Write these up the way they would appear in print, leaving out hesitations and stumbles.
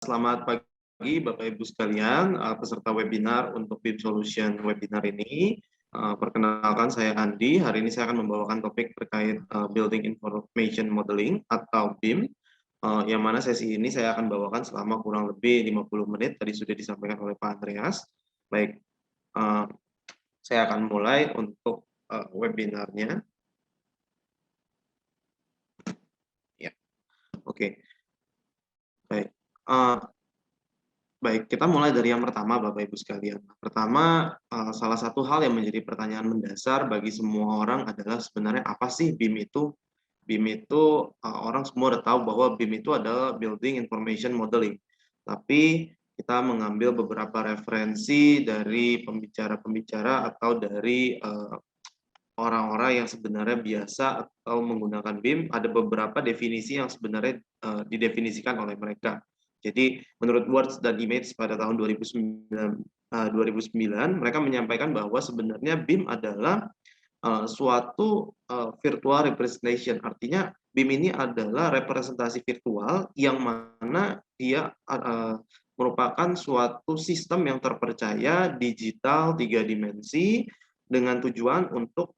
Selamat pagi Bapak Ibu sekalian, peserta webinar untuk BIM Solution webinar ini. Perkenalkan saya Andi, hari ini saya akan membawakan topik terkait Building Information Modeling atau BIM, yang mana sesi ini saya akan bawakan selama kurang lebih 50 menit, tadi sudah disampaikan oleh Pak Andreas. Baik, saya akan mulai untuk webinarnya. Ya, oke. Baik. Baik, kita mulai dari yang pertama, Bapak Ibu sekalian. Pertama, salah satu hal yang menjadi pertanyaan mendasar bagi semua orang adalah sebenarnya apa sih BIM itu? BIM itu orang semua udah tahu bahwa BIM itu adalah Building Information Modeling. Tapi kita mengambil beberapa referensi dari pembicara-pembicara atau dari orang-orang yang sebenarnya biasa atau menggunakan BIM, ada beberapa definisi yang sebenarnya didefinisikan oleh mereka. Jadi menurut Words dan Image pada tahun 2009, mereka menyampaikan bahwa sebenarnya BIM adalah suatu virtual representation. Artinya BIM ini adalah representasi virtual yang mana dia merupakan suatu sistem yang terpercaya, digital, 3 dimensi, dengan tujuan untuk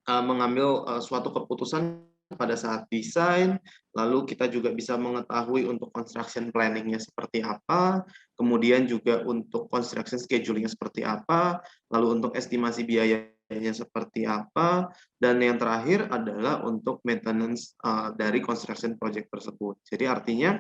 mengambil suatu keputusan pada saat desain, lalu kita juga bisa mengetahui untuk construction planning-nya seperti apa, kemudian juga untuk construction scheduling-nya seperti apa, lalu untuk estimasi biayanya seperti apa, dan yang terakhir adalah untuk maintenance dari construction project tersebut. Jadi artinya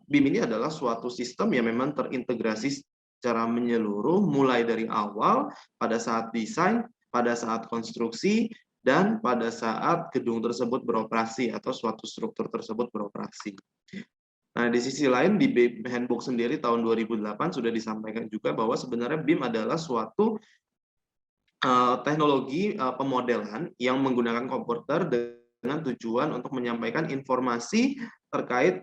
BIM ini adalah suatu sistem yang memang terintegrasi secara menyeluruh mulai dari awal pada saat desain, pada saat konstruksi, dan pada saat gedung tersebut beroperasi atau suatu struktur tersebut beroperasi. Nah, di sisi lain di BIM Handbook sendiri tahun 2008 sudah disampaikan juga bahwa sebenarnya BIM adalah suatu teknologi pemodelan yang menggunakan komputer dengan tujuan untuk menyampaikan informasi terkait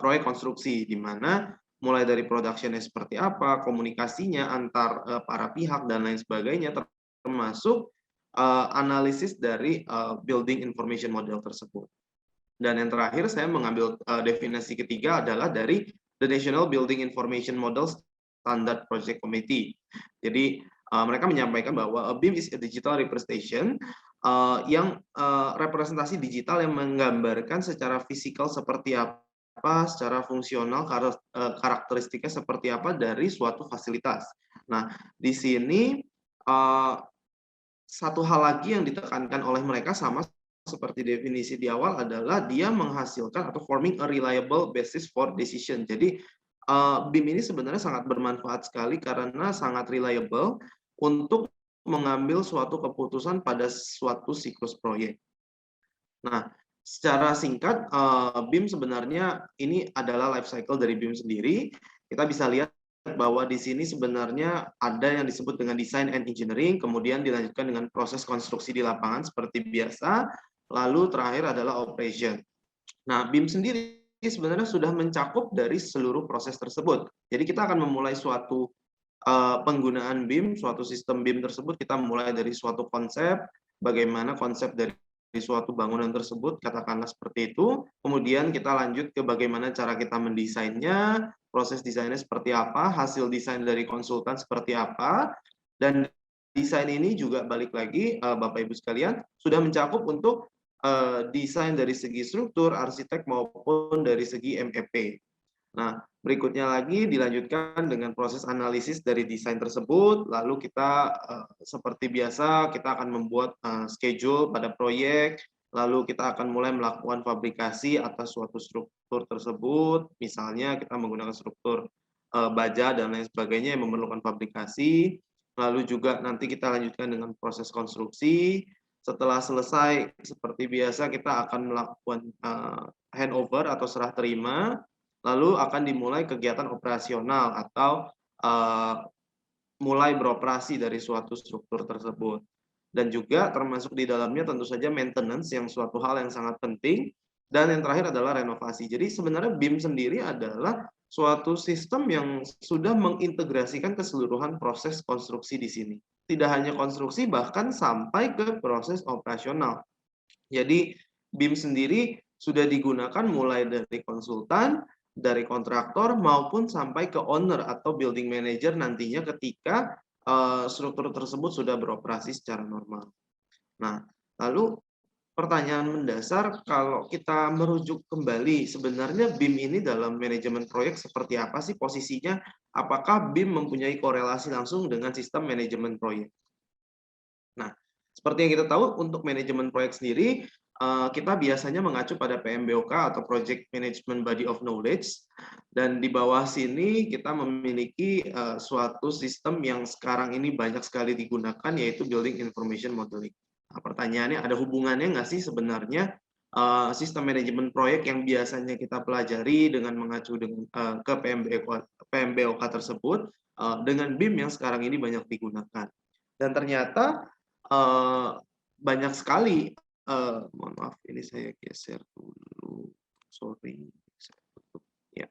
proyek konstruksi, di mana mulai dari production-nya seperti apa, komunikasinya antar para pihak, dan lain sebagainya, termasuk analisis dari building information model tersebut. Dan yang terakhir saya mengambil definisi ketiga adalah dari the National Building Information Model Standard Project Committee. Jadi mereka menyampaikan bahwa BIM is a digital representation yang representasi digital yang menggambarkan secara fisikal seperti apa, secara fungsional karakteristiknya seperti apa dari suatu fasilitas. Nah, di sini satu hal lagi yang ditekankan oleh mereka sama seperti definisi di awal adalah dia menghasilkan atau forming a reliable basis for decision. Jadi BIM ini sebenarnya sangat bermanfaat sekali karena sangat reliable untuk mengambil suatu keputusan pada suatu siklus proyek. Nah, secara singkat BIM sebenarnya ini adalah life cycle dari BIM sendiri. Kita bisa lihat bahwa di sini sebenarnya ada yang disebut dengan design and engineering, kemudian dilanjutkan dengan proses konstruksi di lapangan seperti biasa, lalu terakhir adalah operation. Nah, BIM sendiri sebenarnya sudah mencakup dari seluruh proses tersebut. Jadi kita akan memulai suatu penggunaan BIM, suatu sistem BIM tersebut, kita mulai dari suatu konsep, bagaimana konsep dari suatu bangunan tersebut, katakanlah seperti itu, kemudian kita lanjut ke bagaimana cara kita mendesainnya, proses desainnya seperti apa, hasil desain dari konsultan seperti apa, dan desain ini juga balik lagi, Bapak Ibu sekalian, sudah mencakup untuk desain dari segi struktur, arsitek, maupun dari segi MEP. Nah, berikutnya lagi dilanjutkan dengan proses analisis dari desain tersebut, lalu kita seperti biasa kita akan membuat schedule pada proyek, lalu kita akan mulai melakukan fabrikasi atas suatu struktur tersebut, misalnya kita menggunakan struktur baja dan lain sebagainya yang memerlukan fabrikasi, lalu juga nanti kita lanjutkan dengan proses konstruksi. Setelah selesai seperti biasa kita akan melakukan handover atau serah terima, lalu akan dimulai kegiatan operasional atau mulai beroperasi dari suatu struktur tersebut. Dan juga termasuk di dalamnya tentu saja maintenance yang suatu hal yang sangat penting, dan yang terakhir adalah renovasi. Jadi sebenarnya BIM sendiri adalah suatu sistem yang sudah mengintegrasikan keseluruhan proses konstruksi di sini. Tidak hanya konstruksi, bahkan sampai ke proses operasional. Jadi BIM sendiri sudah digunakan mulai dari konsultan, dari kontraktor maupun sampai ke owner atau building manager nantinya ketika struktur tersebut sudah beroperasi secara normal. Nah, lalu pertanyaan mendasar kalau kita merujuk kembali, sebenarnya BIM ini dalam manajemen proyek seperti apa sih posisinya? Apakah BIM mempunyai korelasi langsung dengan sistem manajemen proyek? Nah, seperti yang kita tahu untuk manajemen proyek sendiri, kita biasanya mengacu pada PMBOK atau Project Management Body of Knowledge, dan di bawah sini kita memiliki suatu sistem yang sekarang ini banyak sekali digunakan, yaitu Building Information Modeling. Nah, pertanyaannya, ada hubungannya nggak sih sebenarnya sistem manajemen proyek yang biasanya kita pelajari dengan mengacu dengan ke PMBOK tersebut dengan BIM yang sekarang ini banyak digunakan? Dan ternyata banyak sekali, mohon maaf ini saya geser dulu, sorry, saya tutup, ya.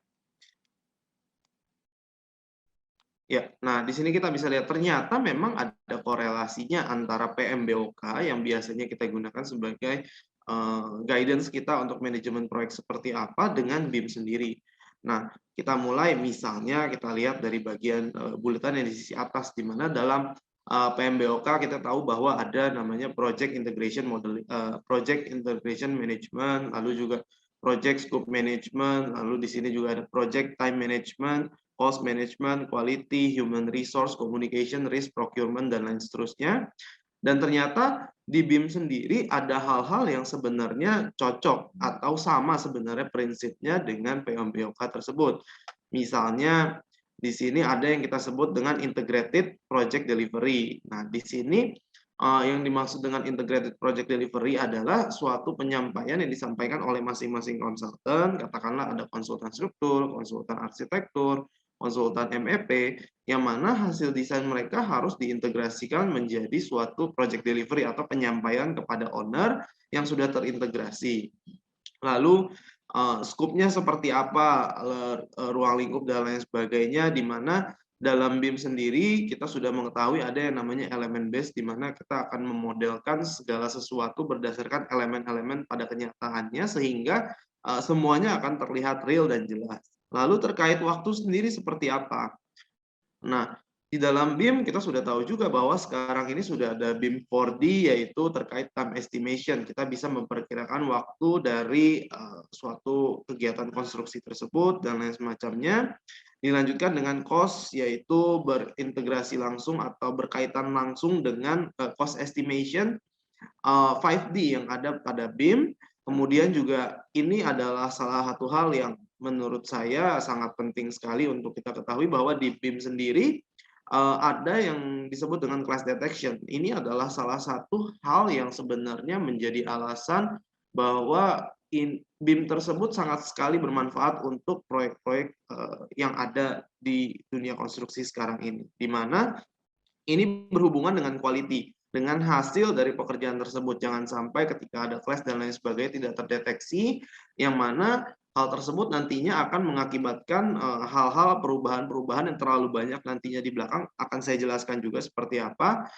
Ya, nah di sini kita bisa lihat ternyata memang ada korelasinya antara PMBOK yang biasanya kita gunakan sebagai guidance kita untuk manajemen proyek seperti apa dengan BIM sendiri. Nah, kita mulai misalnya kita lihat dari bagian bulatan yang di sisi atas, di mana dalam PMBOK kita tahu bahwa ada namanya Project Integration Model, Project Integration Management, lalu juga Project Scope Management, lalu di sini juga ada Project Time Management, cost management, quality, human resource, communication, risk, procurement, dan lain seterusnya. Dan ternyata di BIM sendiri ada hal-hal yang sebenarnya cocok atau sama sebenarnya prinsipnya dengan PMBOK tersebut. Misalnya di sini ada yang kita sebut dengan integrated project delivery. Nah, di sini yang dimaksud dengan integrated project delivery adalah suatu penyampaian yang disampaikan oleh masing-masing konsultan, katakanlah ada konsultan struktur, konsultan arsitektur, konsultan MEP, yang mana hasil desain mereka harus diintegrasikan menjadi suatu project delivery atau penyampaian kepada owner yang sudah terintegrasi. Lalu skupnya seperti apa, ruang lingkup dan lain sebagainya, di mana dalam BIM sendiri kita sudah mengetahui ada yang namanya elemen base, di mana kita akan memodelkan segala sesuatu berdasarkan elemen-elemen pada kenyataannya sehingga semuanya akan terlihat real dan jelas. Lalu terkait waktu sendiri seperti apa? Nah, di dalam BIM kita sudah tahu juga bahwa sekarang ini sudah ada BIM 4D, yaitu terkait time estimation. Kita bisa memperkirakan waktu dari suatu kegiatan konstruksi tersebut dan lain semacamnya. Dilanjutkan dengan cost, yaitu berintegrasi langsung atau berkaitan langsung dengan cost estimation 5D yang ada pada BIM. Kemudian juga ini adalah salah satu hal yang menurut saya sangat penting sekali untuk kita ketahui bahwa di BIM sendiri ada yang disebut dengan class detection. Ini adalah salah satu hal yang sebenarnya menjadi alasan bahwa BIM tersebut sangat sekali bermanfaat untuk proyek-proyek yang ada di dunia konstruksi sekarang ini, di mana ini berhubungan dengan quality, dengan hasil dari pekerjaan tersebut. Jangan sampai ketika ada clash dan lain sebagainya tidak terdeteksi, yang mana hal tersebut nantinya akan mengakibatkan hal-hal perubahan-perubahan yang terlalu banyak nantinya di belakang. Akan saya jelaskan juga seperti apa,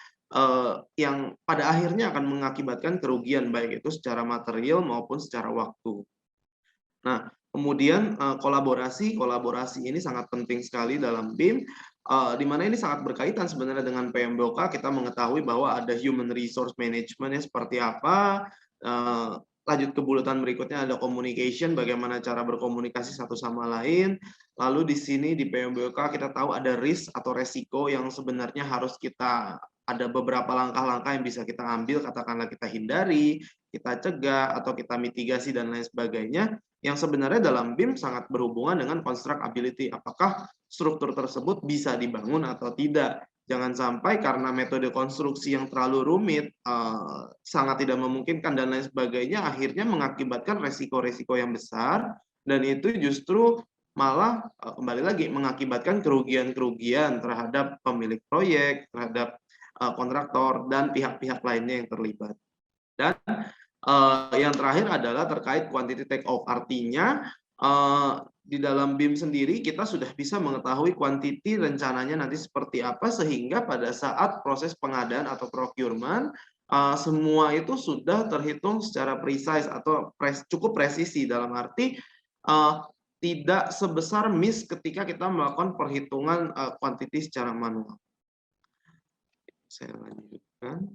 yang pada akhirnya akan mengakibatkan kerugian, baik itu secara material maupun secara waktu. Nah, kemudian kolaborasi ini sangat penting sekali dalam BIM, di mana ini sangat berkaitan sebenarnya dengan PMBOK. Kita mengetahui bahwa ada human resource management-nya seperti apa, lanjut ke bulatan berikutnya ada communication, bagaimana cara berkomunikasi satu sama lain. Lalu di sini di PMBOK kita tahu ada risk atau resiko yang sebenarnya harus kita, ada beberapa langkah-langkah yang bisa kita ambil, katakanlah kita hindari, kita cegah, atau kita mitigasi dan lain sebagainya, yang sebenarnya dalam BIM sangat berhubungan dengan constructability. Apakah struktur tersebut bisa dibangun atau tidak? Jangan sampai karena metode konstruksi yang terlalu rumit, sangat tidak memungkinkan dan lain sebagainya, akhirnya mengakibatkan resiko-resiko yang besar, dan itu justru malah kembali lagi mengakibatkan kerugian-kerugian terhadap pemilik proyek, terhadap kontraktor, dan pihak-pihak lainnya yang terlibat. Dan yang terakhir adalah terkait quantity take off. Artinya di dalam BIM sendiri kita sudah bisa mengetahui quantity rencananya nanti seperti apa, sehingga pada saat proses pengadaan atau procurement semua itu sudah terhitung secara precise atau cukup presisi, dalam arti tidak sebesar miss ketika kita melakukan perhitungan quantity secara manual. Saya lanjutkan.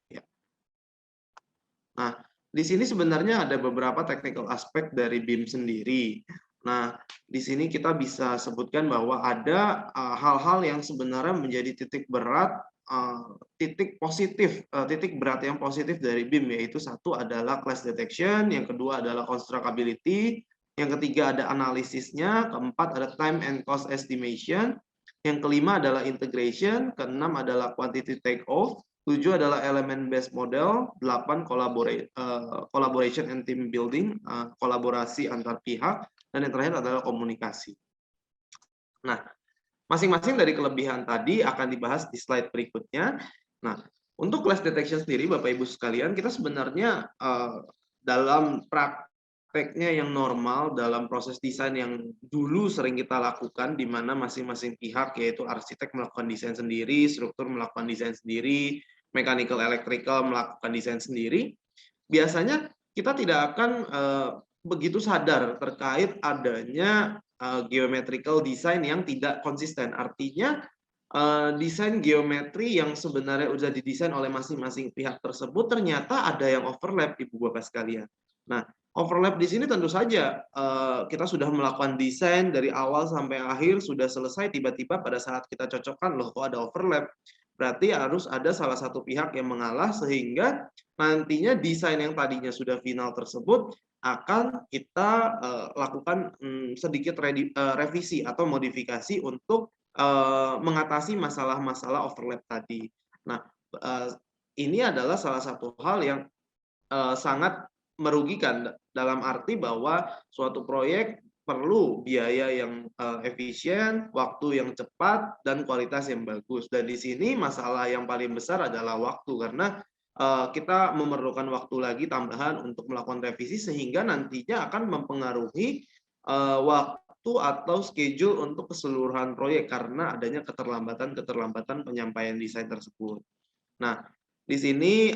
Ya. Nah, di sini sebenarnya ada beberapa technical aspek dari BIM sendiri. Nah, di sini kita bisa sebutkan bahwa ada hal-hal yang sebenarnya menjadi titik berat, titik positif, titik berat yang positif dari BIM, yaitu satu adalah clash detection, yang kedua adalah constructability, yang ketiga ada analisisnya, keempat ada time and cost estimation, yang kelima adalah integration, keenam adalah quantity take-off, 7 adalah elemen based model, 8 collaboration and team building, kolaborasi antar pihak, dan yang terakhir adalah komunikasi. Nah, masing-masing dari kelebihan tadi akan dibahas di slide berikutnya. Nah, untuk clash detection sendiri, Bapak Ibu sekalian, kita sebenarnya dalam prakteknya yang normal, dalam proses desain yang dulu sering kita lakukan, di mana masing-masing pihak, yaitu arsitek melakukan desain sendiri, struktur melakukan desain sendiri, mechanical electrical melakukan desain sendiri, biasanya kita tidak akan begitu sadar terkait adanya geometrical design yang tidak konsisten. Artinya desain geometri yang sebenarnya sudah didesain oleh masing-masing pihak tersebut ternyata ada yang overlap, Ibu Bapak sekalian. Nah, overlap di sini tentu saja kita sudah melakukan desain dari awal sampai akhir, sudah selesai, tiba-tiba pada saat kita cocokkan, loh kok ada overlap. Berarti harus ada salah satu pihak yang mengalah sehingga nantinya desain yang tadinya sudah final tersebut akan kita lakukan sedikit revisi atau modifikasi untuk mengatasi masalah-masalah overlap tadi. Nah, ini adalah salah satu hal yang sangat merugikan dalam arti bahwa suatu proyek perlu biaya yang efisien, waktu yang cepat, dan kualitas yang bagus. Dan di sini masalah yang paling besar adalah waktu, karena kita memerlukan waktu lagi tambahan untuk melakukan revisi sehingga nantinya akan mempengaruhi waktu atau schedule untuk keseluruhan proyek karena adanya keterlambatan penyampaian desain tersebut. Nah, di sini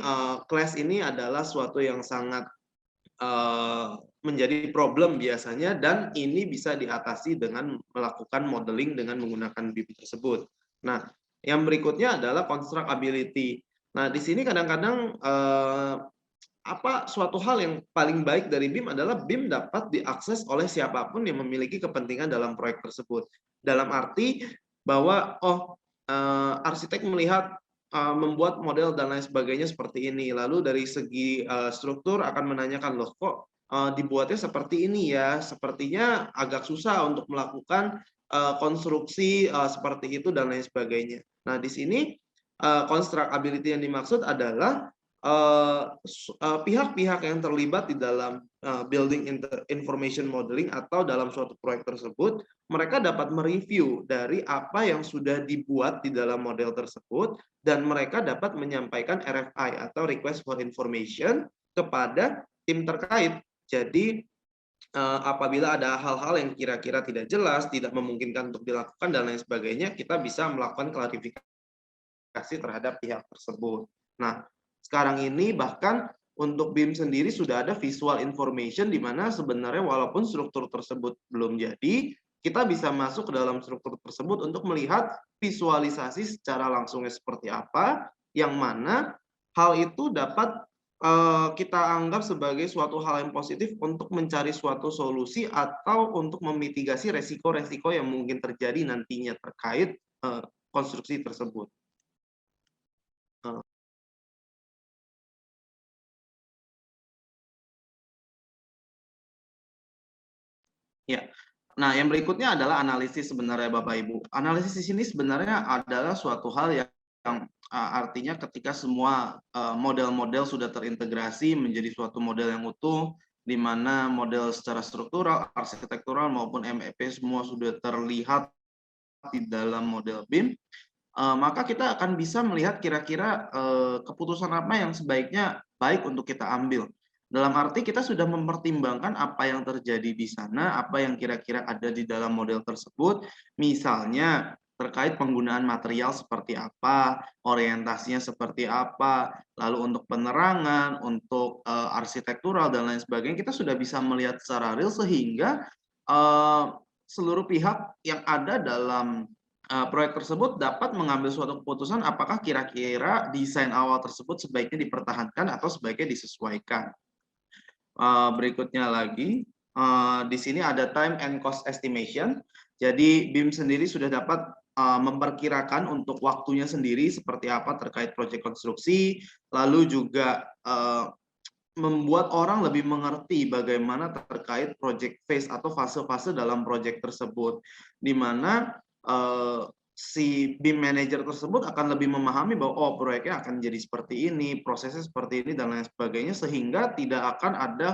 clash ini adalah suatu yang sangat menjadi problem biasanya, dan ini bisa diatasi dengan melakukan modeling dengan menggunakan BIM tersebut. Nah, yang berikutnya adalah constructability. Nah, di sini kadang-kadang suatu hal yang paling baik dari BIM adalah BIM dapat diakses oleh siapapun yang memiliki kepentingan dalam proyek tersebut. Dalam arti bahwa arsitek melihat membuat model dan lain sebagainya seperti ini. Lalu dari segi struktur akan menanyakan, loh kok dibuatnya seperti ini ya? Sepertinya agak susah untuk melakukan konstruksi seperti itu dan lain sebagainya. Nah, di sini constructability yang dimaksud adalah pihak-pihak yang terlibat di dalam building information modeling atau dalam suatu proyek tersebut, mereka dapat mereview dari apa yang sudah dibuat di dalam model tersebut, dan mereka dapat menyampaikan RFI atau request for information kepada tim terkait. Jadi apabila ada hal-hal yang kira-kira tidak jelas, tidak memungkinkan untuk dilakukan dan lain sebagainya, kita bisa melakukan klarifikasi terhadap pihak tersebut. Nah, sekarang ini bahkan untuk BIM sendiri sudah ada visual information di mana sebenarnya walaupun struktur tersebut belum jadi, kita bisa masuk ke dalam struktur tersebut untuk melihat visualisasi secara langsungnya seperti apa, yang mana hal itu dapat kita anggap sebagai suatu hal yang positif untuk mencari suatu solusi atau untuk memitigasi resiko-resiko yang mungkin terjadi nantinya terkait konstruksi tersebut. Ya. Nah, yang berikutnya adalah analisis sebenarnya Bapak Ibu. Analisis di sini sebenarnya adalah suatu hal yang artinya ketika semua model-model sudah terintegrasi menjadi suatu model yang utuh, di mana model secara struktural, arsitektural maupun MEP semua sudah terlihat di dalam model BIM, maka kita akan bisa melihat kira-kira keputusan apa yang sebaiknya baik untuk kita ambil. Dalam arti kita sudah mempertimbangkan apa yang terjadi di sana, apa yang kira-kira ada di dalam model tersebut. Misalnya terkait penggunaan material seperti apa, orientasinya seperti apa, lalu untuk penerangan, untuk arsitektural dan lain sebagainya, kita sudah bisa melihat secara real sehingga eee, seluruh pihak yang ada dalam proyek tersebut dapat mengambil suatu keputusan apakah kira-kira desain awal tersebut sebaiknya dipertahankan atau sebaiknya disesuaikan. Berikutnya lagi, di sini ada time and cost estimation. Jadi BIM sendiri sudah dapat memperkirakan untuk waktunya sendiri seperti apa terkait proyek konstruksi, lalu juga membuat orang lebih mengerti bagaimana terkait project phase atau fase-fase dalam proyek tersebut, di mana si BIM manager tersebut akan lebih memahami bahwa oh proyeknya akan jadi seperti ini, prosesnya seperti ini dan lain sebagainya, sehingga tidak akan ada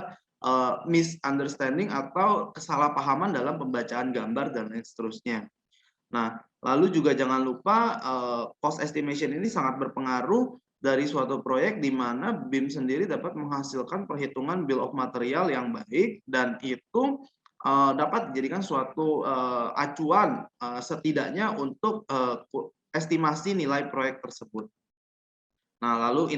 misunderstanding atau kesalahpahaman dalam pembacaan gambar dan lain seterusnya. Nah, lalu juga jangan lupa cost estimation ini sangat berpengaruh dari suatu proyek di mana BIM sendiri dapat menghasilkan perhitungan bill of material yang baik dan itu dapat dijadikan suatu acuan setidaknya untuk estimasi nilai proyek tersebut. Nah, lalu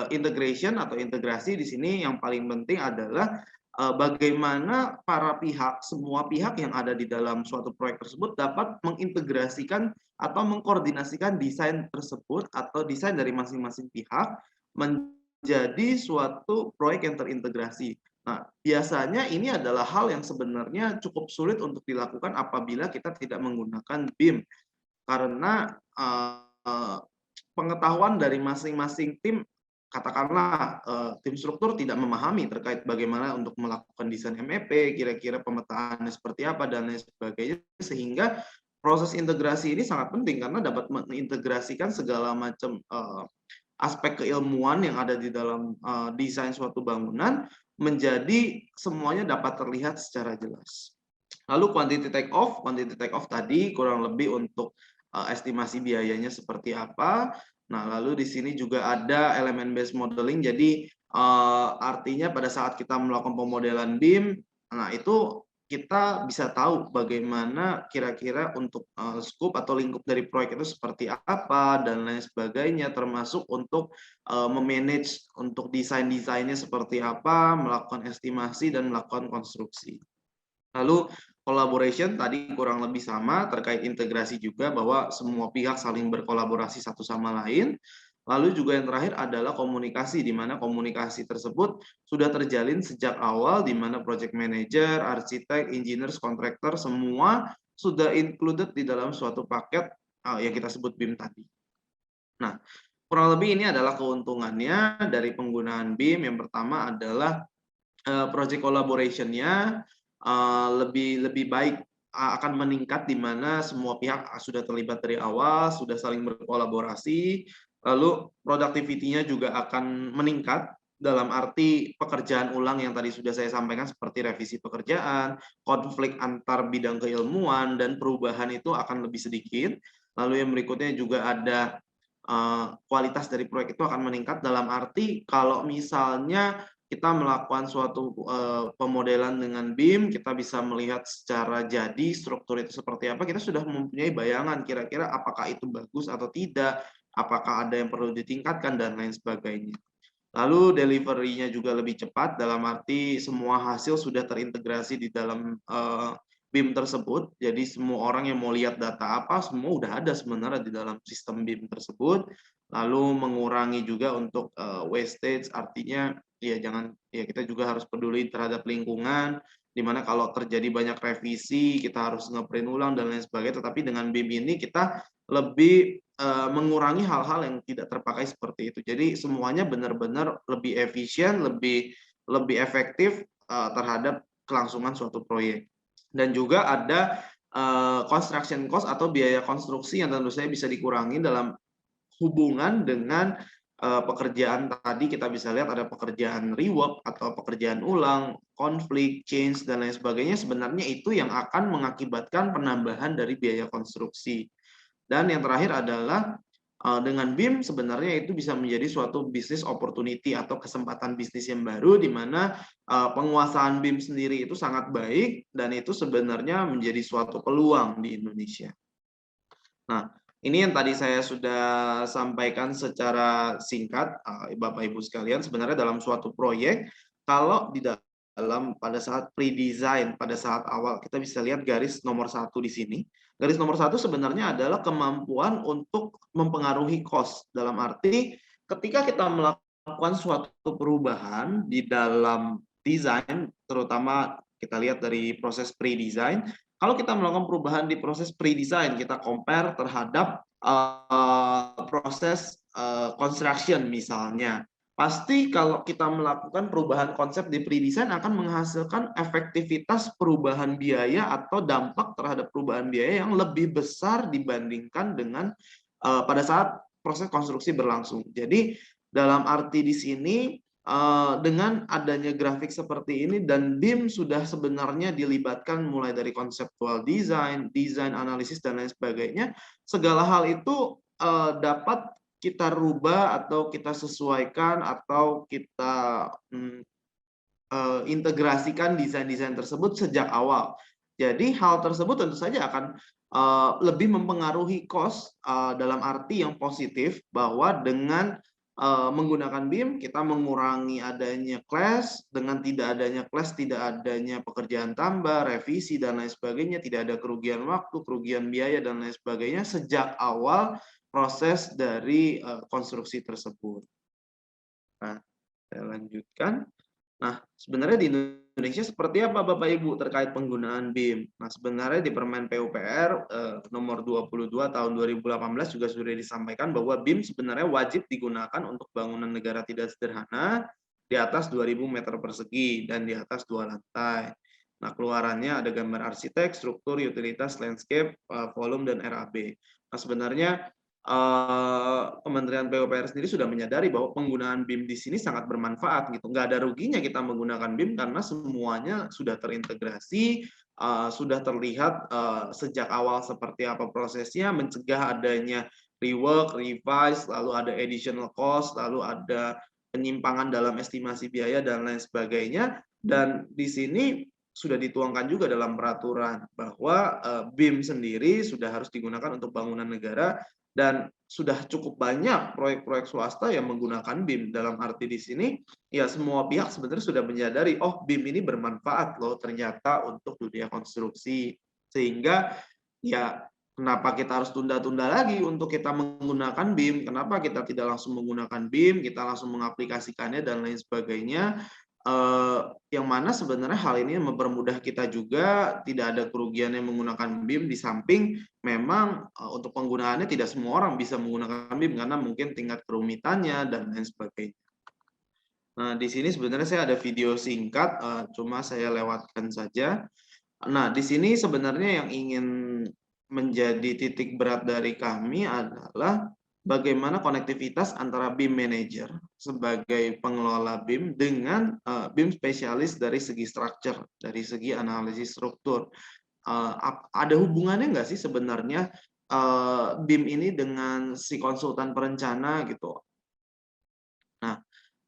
integration atau integrasi di sini yang paling penting adalah bagaimana para pihak, semua pihak yang ada di dalam suatu proyek tersebut dapat mengintegrasikan atau mengkoordinasikan desain tersebut atau desain dari masing-masing pihak menjadi suatu proyek yang terintegrasi. Nah, biasanya ini adalah hal yang sebenarnya cukup sulit untuk dilakukan apabila kita tidak menggunakan BIM karena pengetahuan dari masing-masing tim, katakanlah tim struktur tidak memahami terkait bagaimana untuk melakukan desain MEP, kira-kira pemetaannya seperti apa dan lain sebagainya, sehingga proses integrasi ini sangat penting karena dapat mengintegrasikan segala macam aspek keilmuan yang ada di dalam desain suatu bangunan menjadi semuanya dapat terlihat secara jelas. Lalu quantity take off tadi kurang lebih untuk estimasi biayanya seperti apa. Nah, lalu di sini juga ada elemen based modeling. Jadi artinya pada saat kita melakukan pemodelan BIM, nah itu kita bisa tahu bagaimana kira-kira untuk scope atau lingkup dari proyek itu seperti apa dan lain sebagainya, termasuk untuk memanage untuk desain-desainnya seperti apa, melakukan estimasi dan melakukan konstruksi. Lalu collaboration tadi kurang lebih sama, terkait integrasi juga bahwa semua pihak saling berkolaborasi satu sama lain. Lalu juga yang terakhir adalah komunikasi, di mana komunikasi tersebut sudah terjalin sejak awal, di mana project manager, arsitek, engineers, kontraktor, semua sudah included di dalam suatu paket yang kita sebut BIM tadi. Nah, kurang lebih ini adalah keuntungannya dari penggunaan BIM. Yang pertama adalah project collaboration-nya lebih baik, akan meningkat di mana semua pihak sudah terlibat dari awal, sudah saling berkolaborasi, lalu productivity-nya juga akan meningkat dalam arti pekerjaan ulang yang tadi sudah saya sampaikan seperti revisi pekerjaan, konflik antar bidang keilmuan, dan perubahan itu akan lebih sedikit. Lalu yang berikutnya juga ada kualitas dari proyek itu akan meningkat dalam arti kalau misalnya kita melakukan suatu pemodelan dengan BIM, kita bisa melihat secara jadi struktur itu seperti apa, kita sudah mempunyai bayangan kira-kira apakah itu bagus atau tidak, apakah ada yang perlu ditingkatkan dan lain sebagainya. Lalu delivery-nya juga lebih cepat dalam arti semua hasil sudah terintegrasi di dalam BIM tersebut. Jadi semua orang yang mau lihat data apa, semua udah ada sebenarnya di dalam sistem BIM tersebut. Lalu mengurangi juga untuk wastage, artinya ya kita juga harus peduli terhadap lingkungan, di mana kalau terjadi banyak revisi kita harus ngeprint ulang dan lain sebagainya. Tetapi dengan BIM ini kita lebih mengurangi hal-hal yang tidak terpakai seperti itu. Jadi semuanya benar-benar lebih efisien, lebih efektif terhadap kelangsungan suatu proyek. Dan juga ada construction cost atau biaya konstruksi yang tentu saja bisa dikurangi dalam hubungan dengan pekerjaan tadi. Kita bisa lihat ada pekerjaan rework atau pekerjaan ulang, konflik, change, dan lain sebagainya. Sebenarnya itu yang akan mengakibatkan penambahan dari biaya konstruksi. Dan yang terakhir adalah dengan BIM sebenarnya itu bisa menjadi suatu bisnis opportunity atau kesempatan bisnis yang baru di mana penguasaan BIM sendiri itu sangat baik dan itu sebenarnya menjadi suatu peluang di Indonesia. Nah, ini yang tadi saya sudah sampaikan secara singkat, Bapak Ibu sekalian, sebenarnya dalam suatu proyek, kalau di dalam pada saat pre-design, pada saat awal, kita bisa lihat garis nomor satu di sini. Garis nomor satu sebenarnya adalah kemampuan untuk mempengaruhi cost. Dalam arti, ketika kita melakukan suatu perubahan di dalam desain, terutama kita lihat dari proses pre-design, kalau kita melakukan perubahan di proses pre-design, kita compare terhadap proses construction misalnya. Pasti kalau kita melakukan perubahan konsep di pre-design akan menghasilkan efektivitas perubahan biaya atau dampak terhadap perubahan biaya yang lebih besar dibandingkan dengan pada saat proses konstruksi berlangsung. Jadi dalam arti di sini dengan adanya grafik seperti ini dan BIM sudah sebenarnya dilibatkan mulai dari konseptual design, design analisis dan lain sebagainya, segala hal itu dapat kita rubah atau kita sesuaikan atau kita integrasikan desain-desain tersebut sejak awal. Jadi hal tersebut tentu saja akan lebih mempengaruhi cost dalam arti yang positif bahwa dengan menggunakan BIM kita mengurangi adanya clash, dengan tidak adanya clash tidak adanya pekerjaan tambah, revisi dan lain sebagainya, tidak ada kerugian waktu, kerugian biaya dan lain sebagainya sejak awal proses dari konstruksi tersebut. Nah, saya lanjutkan. Nah, sebenarnya di Indonesia seperti apa Bapak Ibu terkait penggunaan BIM? Nah, sebenarnya di Permen PUPR nomor 22 tahun 2018 juga sudah disampaikan bahwa BIM sebenarnya wajib digunakan untuk bangunan negara tidak sederhana di atas 2000 meter persegi dan di atas 2 lantai. Nah, keluarannya ada gambar arsitek, struktur, utilitas, landscape, volume, dan RAB. Nah, sebenarnya Kementerian PUPR sendiri sudah menyadari bahwa penggunaan BIM di sini sangat bermanfaat gitu. Nggak ada ruginya kita menggunakan BIM karena semuanya sudah terintegrasi, sudah terlihat sejak awal seperti apa prosesnya, mencegah adanya rework, revise, lalu ada additional cost, lalu ada penyimpangan dalam estimasi biaya dan lain sebagainya. Dan di sini sudah dituangkan juga dalam peraturan bahwa BIM sendiri sudah harus digunakan untuk bangunan negara dan sudah cukup banyak proyek-proyek swasta yang menggunakan BIM. Dalam arti di sini, ya semua pihak sebenarnya sudah menyadari, oh BIM ini bermanfaat loh ternyata untuk dunia konstruksi. Sehingga ya kenapa kita harus tunda-tunda lagi untuk kita menggunakan BIM, kenapa kita tidak langsung menggunakan BIM, kita langsung mengaplikasikannya dan lain sebagainya. Yang mana sebenarnya hal ini mempermudah kita juga, tidak ada kerugian yang menggunakan BIM, di samping memang untuk penggunaannya tidak semua orang bisa menggunakan BIM karena mungkin tingkat kerumitannya dan lain sebagainya. Nah, di sini sebenarnya saya ada video singkat, cuma saya lewatkan saja. Nah, di sini sebenarnya yang ingin menjadi titik berat dari kami adalah bagaimana konektivitas antara BIM Manager sebagai pengelola BIM dengan BIM spesialis dari segi structure, dari segi analisis struktur. Ada hubungannya nggak sih sebenarnya BIM ini dengan si konsultan perencana gitu? Nah,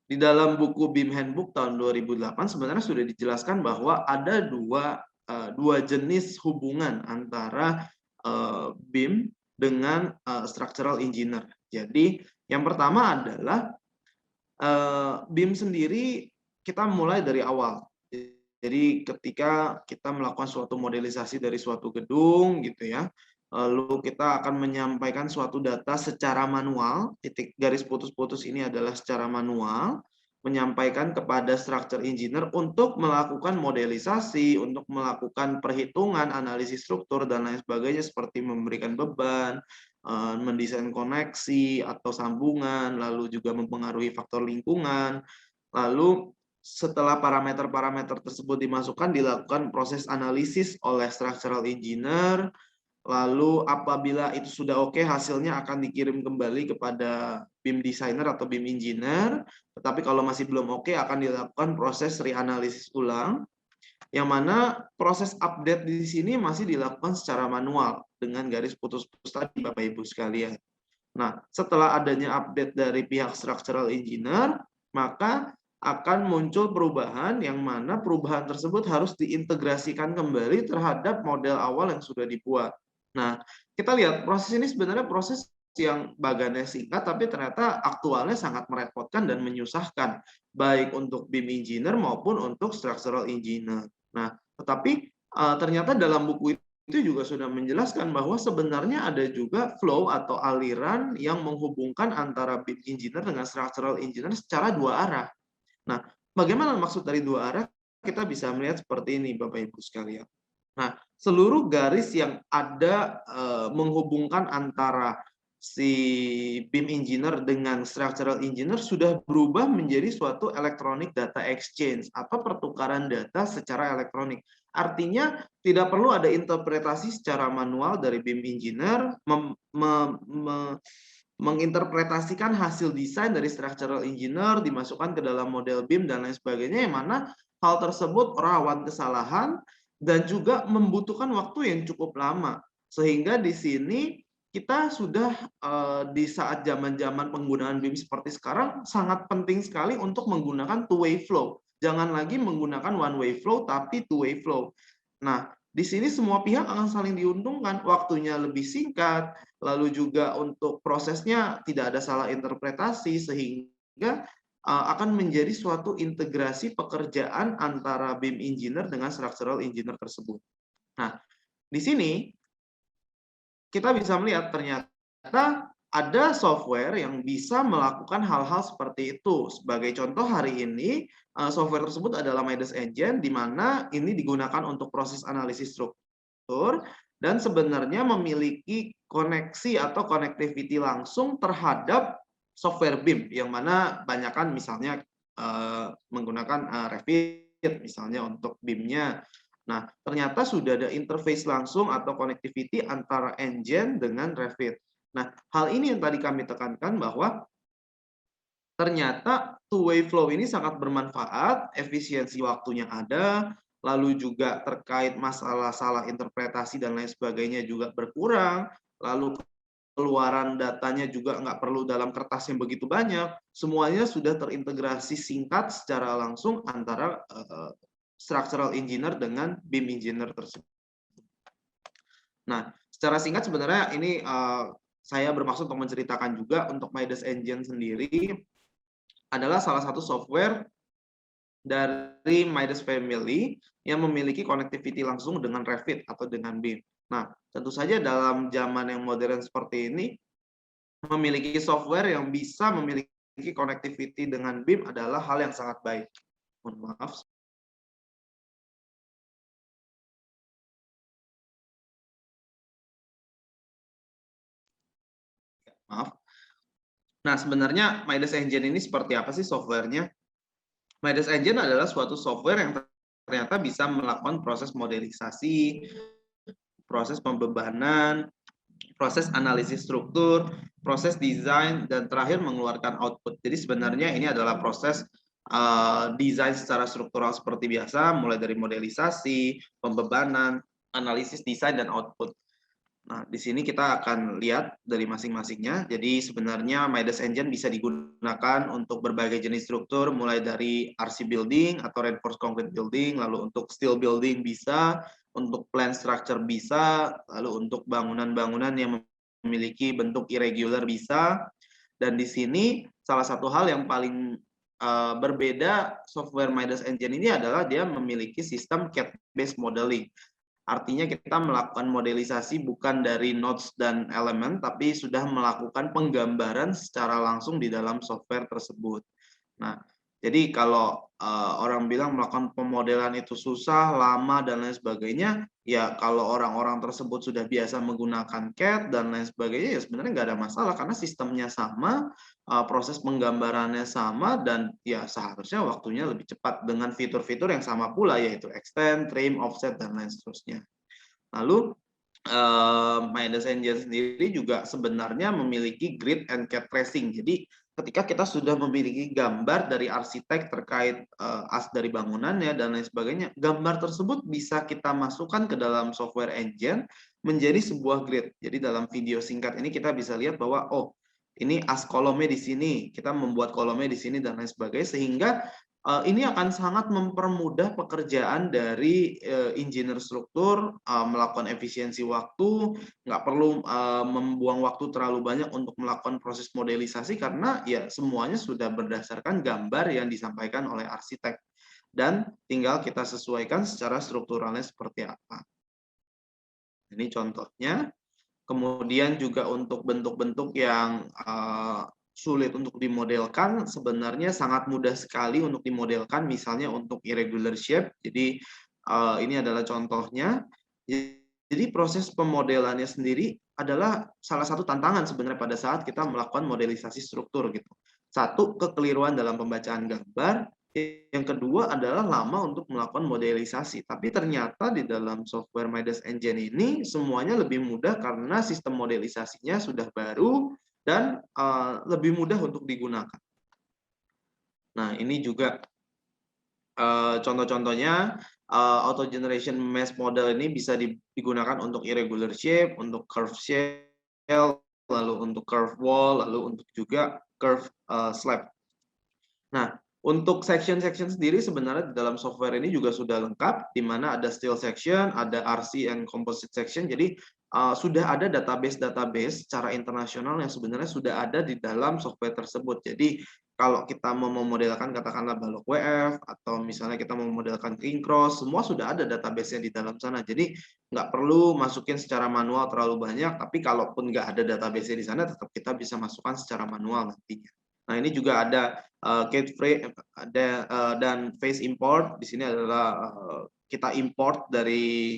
di dalam buku BIM Handbook tahun 2008 sebenarnya sudah dijelaskan bahwa ada dua jenis hubungan antara BIM dengan structural engineer. Jadi yang pertama adalah BIM sendiri kita mulai dari awal. Jadi ketika kita melakukan suatu modelisasi dari suatu gedung gitu ya, lalu kita akan menyampaikan suatu data secara manual, titik garis putus-putus ini adalah secara manual, menyampaikan kepada structure engineer untuk melakukan modelisasi, untuk melakukan perhitungan, analisis struktur, dan lain sebagainya seperti memberikan beban, mendesain koneksi atau sambungan, lalu juga mempengaruhi faktor lingkungan, lalu setelah parameter-parameter tersebut dimasukkan, dilakukan proses analisis oleh structural engineer, lalu apabila itu sudah oke, hasilnya akan dikirim kembali kepada BIM designer atau BIM engineer, tetapi kalau masih belum oke, akan dilakukan proses reanalisis ulang, yang mana proses update di sini masih dilakukan secara manual dengan garis putus-putus tadi, Bapak Ibu sekalian. Nah, setelah adanya update dari pihak structural engineer, maka akan muncul perubahan yang mana perubahan tersebut harus diintegrasikan kembali terhadap model awal yang sudah dibuat. Nah, kita lihat proses ini sebenarnya proses yang bagannya singkat, tapi ternyata aktualnya sangat merepotkan dan menyusahkan, baik untuk BIM engineer maupun untuk structural engineer. Nah, tetapi ternyata dalam buku itu juga sudah menjelaskan bahwa sebenarnya ada juga flow atau aliran yang menghubungkan antara BIM engineer dengan structural engineer secara dua arah. Nah, bagaimana maksud dari dua arah? Kita bisa melihat seperti ini, Bapak Ibu sekalian. Nah, seluruh garis yang ada menghubungkan antara si BIM engineer dengan structural engineer sudah berubah menjadi suatu electronic data exchange atau pertukaran data secara elektronik. Artinya tidak perlu ada interpretasi secara manual dari BIM engineer menginterpretasikan hasil desain dari structural engineer dimasukkan ke dalam model BIM dan lain sebagainya, yang mana hal tersebut rawan kesalahan dan juga membutuhkan waktu yang cukup lama. Sehingga di sini kita sudah di saat zaman-zaman penggunaan BIM seperti sekarang sangat penting sekali untuk menggunakan two-way flow. Jangan lagi menggunakan one-way flow, tapi two-way flow. Nah, di sini semua pihak akan saling diuntungkan, waktunya lebih singkat, lalu juga untuk prosesnya tidak ada salah interpretasi, sehingga akan menjadi suatu integrasi pekerjaan antara BIM engineer dengan structural engineer tersebut. Nah, di sini kita bisa melihat ternyata ada software yang bisa melakukan hal-hal seperti itu. Sebagai contoh hari ini, software tersebut adalah Midas Engine, di mana ini digunakan untuk proses analisis struktur dan sebenarnya memiliki koneksi atau connectivity langsung terhadap software BIM, yang mana banyakkan misalnya menggunakan Revit misalnya untuk BIM-nya. Nah, ternyata sudah ada interface langsung atau connectivity antara engine dengan Revit. Nah, hal ini yang tadi kami tekankan bahwa ternyata two-way flow ini sangat bermanfaat, efisiensi waktunya ada, lalu juga terkait masalah salah interpretasi dan lain sebagainya juga berkurang, lalu keluaran datanya juga nggak perlu dalam kertas yang begitu banyak, semuanya sudah terintegrasi singkat secara langsung antara structural engineer dengan BIM engineer tersebut. Nah, secara singkat sebenarnya ini saya bermaksud untuk menceritakan juga untuk Midas Engine sendiri adalah salah satu software dari Midas Family yang memiliki connectivity langsung dengan Revit atau dengan BIM. Nah, tentu saja dalam zaman yang modern seperti ini, memiliki software yang bisa memiliki connectivity dengan BIM adalah hal yang sangat baik. Mohon maaf. Maaf. Nah, sebenarnya Midas Engine ini seperti apa sih softwarenya? Midas Engine adalah suatu software yang ternyata bisa melakukan proses modelisasi, proses pembebanan, proses analisis struktur, proses desain, dan terakhir mengeluarkan output. Jadi sebenarnya ini adalah proses desain secara struktural seperti biasa, mulai dari modelisasi, pembebanan, analisis desain, dan output. Nah, di sini kita akan lihat dari masing-masingnya. Jadi sebenarnya Midas Engine bisa digunakan untuk berbagai jenis struktur, mulai dari RC building atau reinforced concrete building, lalu untuk steel building bisa, untuk plan structure bisa, lalu untuk bangunan-bangunan yang memiliki bentuk irregular bisa. Dan di sini salah satu hal yang paling berbeda software Midas Engine ini adalah dia memiliki sistem CAD-based modeling. Artinya kita melakukan modelisasi bukan dari nodes dan elemen, tapi sudah melakukan penggambaran secara langsung di dalam software tersebut. Nah, jadi kalau orang bilang melakukan pemodelan itu susah, lama, dan lain sebagainya, ya kalau orang-orang tersebut sudah biasa menggunakan CAD dan lain sebagainya, ya sebenarnya nggak ada masalah karena sistemnya sama, proses penggambarannya sama, dan ya seharusnya waktunya lebih cepat dengan fitur-fitur yang sama pula, yaitu extend, trim, offset, dan lain seterusnya. Lalu Midas Engine sendiri juga sebenarnya memiliki grid and CAD tracing. Jadi ketika kita sudah memiliki gambar dari arsitek terkait as dari bangunannya dan lain sebagainya, gambar tersebut bisa kita masukkan ke dalam software engine menjadi sebuah grid. Jadi dalam video singkat ini kita bisa lihat bahwa oh, ini as kolomnya di sini, kita membuat kolomnya di sini dan lain sebagainya, sehingga Ini akan sangat mempermudah pekerjaan dari engineer struktur, melakukan efisiensi waktu, nggak perlu membuang waktu terlalu banyak untuk melakukan proses modelisasi karena ya semuanya sudah berdasarkan gambar yang disampaikan oleh arsitek dan tinggal kita sesuaikan secara strukturalnya seperti apa. Ini contohnya. Kemudian juga untuk bentuk-bentuk yang sulit untuk dimodelkan, sebenarnya sangat mudah sekali untuk dimodelkan, misalnya untuk irregular shape. Jadi ini adalah contohnya. Jadi proses pemodelannya sendiri adalah salah satu tantangan sebenarnya pada saat kita melakukan modelisasi struktur gitu. Satu, kekeliruan dalam pembacaan gambar. Yang kedua adalah lama untuk melakukan modelisasi. Tapi ternyata di dalam software Midas Engine ini semuanya lebih mudah karena sistem modelisasinya sudah baru dan lebih mudah untuk digunakan. Nah, ini juga contoh-contohnya auto generation mesh model ini bisa digunakan untuk irregular shape, untuk curve shell, lalu untuk curve wall, lalu untuk juga curve slab. Nah, untuk section-section sendiri sebenarnya di dalam software ini juga sudah lengkap, di mana ada steel section, ada RC and composite section. Jadi sudah ada database-database secara internasional yang sebenarnya sudah ada di dalam software tersebut. Jadi kalau kita mau memodelkan katakanlah balok WF atau misalnya kita mau memodelkan king cross, semua sudah ada database-nya di dalam sana. Jadi nggak perlu masukin secara manual terlalu banyak, tapi kalaupun nggak ada database-nya di sana, tetap kita bisa masukkan secara manual nantinya. Nah, ini juga ada cat frame dan face import. Di sini adalah kita import dari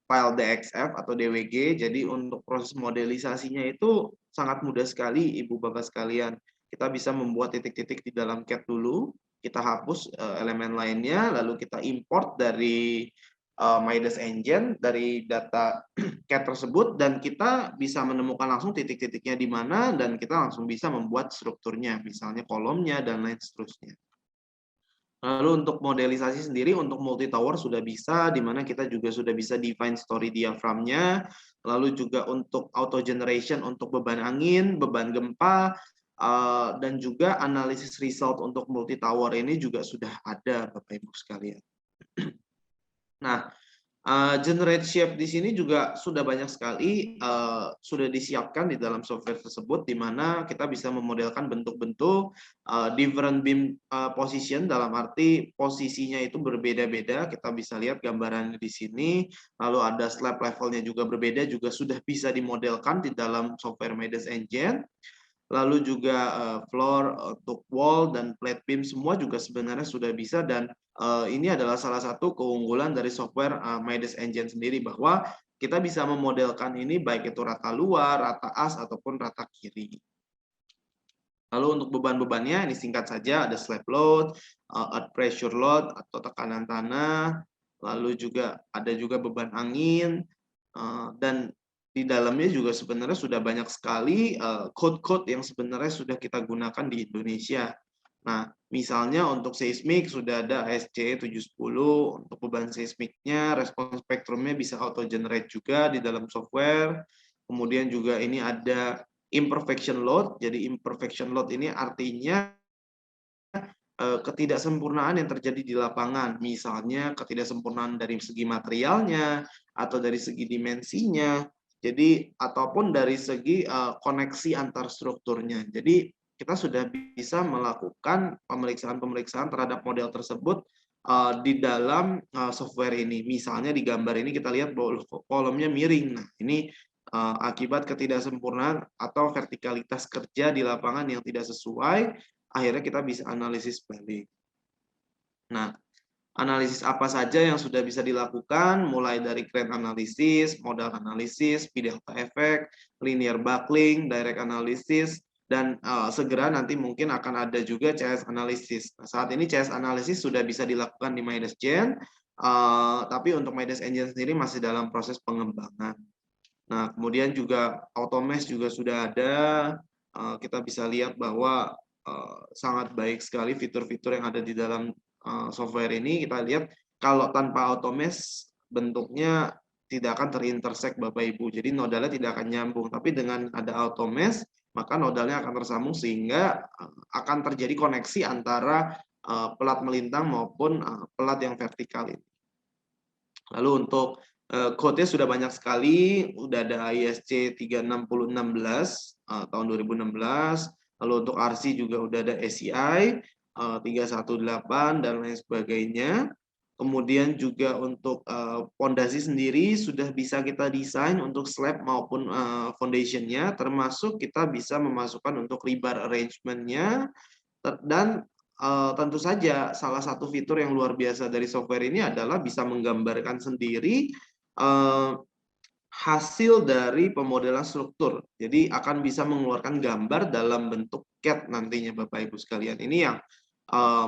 file DXF atau DWG. Jadi untuk proses modelisasinya itu sangat mudah sekali, Ibu Bapak sekalian. Kita bisa membuat titik-titik di dalam CAD dulu, kita hapus elemen lainnya, lalu kita import dari Midas Engine dari data CAD tersebut dan kita bisa menemukan langsung titik-titiknya di mana dan kita langsung bisa membuat strukturnya, misalnya kolomnya dan lain seterusnya. Lalu untuk modelisasi sendiri untuk multi tower sudah bisa, di mana kita juga sudah bisa define story diaphragmnya, lalu juga untuk auto generation untuk beban angin, beban gempa, dan juga analisis result untuk multi tower ini juga sudah ada Bapak Ibu sekalian. Nah, generate shape di sini juga sudah banyak sekali sudah disiapkan di dalam software tersebut di mana kita bisa memodelkan bentuk-bentuk different beam position dalam arti posisinya itu berbeda-beda. Kita bisa lihat gambaran di sini. Lalu ada slab levelnya juga berbeda, juga sudah bisa dimodelkan di dalam software Midas Engine. Lalu juga floor untuk wall dan plate beam semua juga sebenarnya sudah bisa dan ini adalah salah satu keunggulan dari software Midas Engine sendiri bahwa kita bisa memodelkan ini baik itu rata luar, rata as ataupun rata kiri. Lalu untuk beban-bebannya ini singkat saja ada slab load, earth pressure load atau tekanan tanah, lalu juga ada juga beban angin dan di dalamnya juga sebenarnya sudah banyak sekali code-code yang sebenarnya sudah kita gunakan di Indonesia. Nah, misalnya untuk seismik sudah ada ASC 710, untuk beban seismiknya, respons spektrumnya bisa auto-generate juga di dalam software. Kemudian juga ini ada imperfection load. Jadi imperfection load ini artinya ketidaksempurnaan yang terjadi di lapangan. Misalnya ketidaksempurnaan dari segi materialnya atau dari segi dimensinya. Jadi ataupun dari segi koneksi antar strukturnya. Jadi kita sudah bisa melakukan pemeriksaan-pemeriksaan terhadap model tersebut di dalam software ini. Misalnya di gambar ini kita lihat bahwa kolomnya miring. Nah, ini akibat ketidaksempurnaan atau vertikalitas kerja di lapangan yang tidak sesuai, akhirnya kita bisa analisis balik. Nah, analisis apa saja yang sudah bisa dilakukan, mulai dari crane analysis, modal analysis, P-delta effect, linear buckling, direct analysis, dan segera nanti mungkin akan ada juga CS analysis. Nah, saat ini CS analysis sudah bisa dilakukan di Midas Gen, tapi untuk Midas Engine sendiri masih dalam proses pengembangan. Nah, kemudian juga Automesh juga sudah ada. Kita bisa lihat bahwa sangat baik sekali fitur-fitur yang ada di dalam software ini. Kita lihat kalau tanpa Automesh bentuknya tidak akan terintersect Bapak Ibu. Jadi nodalnya tidak akan nyambung. Tapi dengan ada Automesh, maka nodalnya akan tersambung sehingga akan terjadi koneksi antara pelat melintang maupun pelat yang vertikal ini. Lalu untuk code-nya sudah banyak sekali, udah ada ISC 36016 tahun 2016. Lalu untuk RC juga udah ada SCI 318 dan lain sebagainya. Kemudian juga untuk fondasi sendiri sudah bisa kita desain untuk slab maupun foundation-nya, termasuk kita bisa memasukkan untuk rebar arrangement-nya. Dan tentu saja salah satu fitur yang luar biasa dari software ini adalah bisa menggambarkan sendiri hasil dari pemodelan struktur. Jadi akan bisa mengeluarkan gambar dalam bentuk CAD nantinya Bapak Ibu sekalian. Ini yang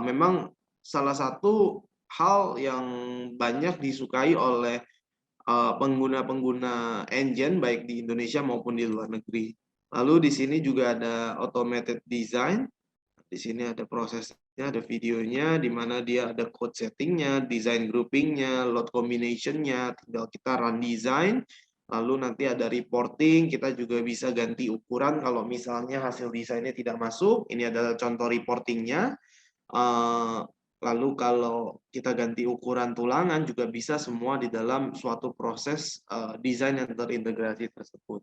memang salah satu hal yang banyak disukai oleh pengguna-pengguna engine baik di Indonesia maupun di luar negeri. Lalu di sini juga ada automated design. Di sini ada prosesnya, ada videonya, di mana dia ada code settingnya, design groupingnya, load combinationnya, tinggal kita run design, lalu nanti ada reporting, kita juga bisa ganti ukuran kalau misalnya hasil desainnya tidak masuk, ini adalah contoh reportingnya. Lalu kalau kita ganti ukuran tulangan juga bisa semua di dalam suatu proses desain yang terintegrasi tersebut.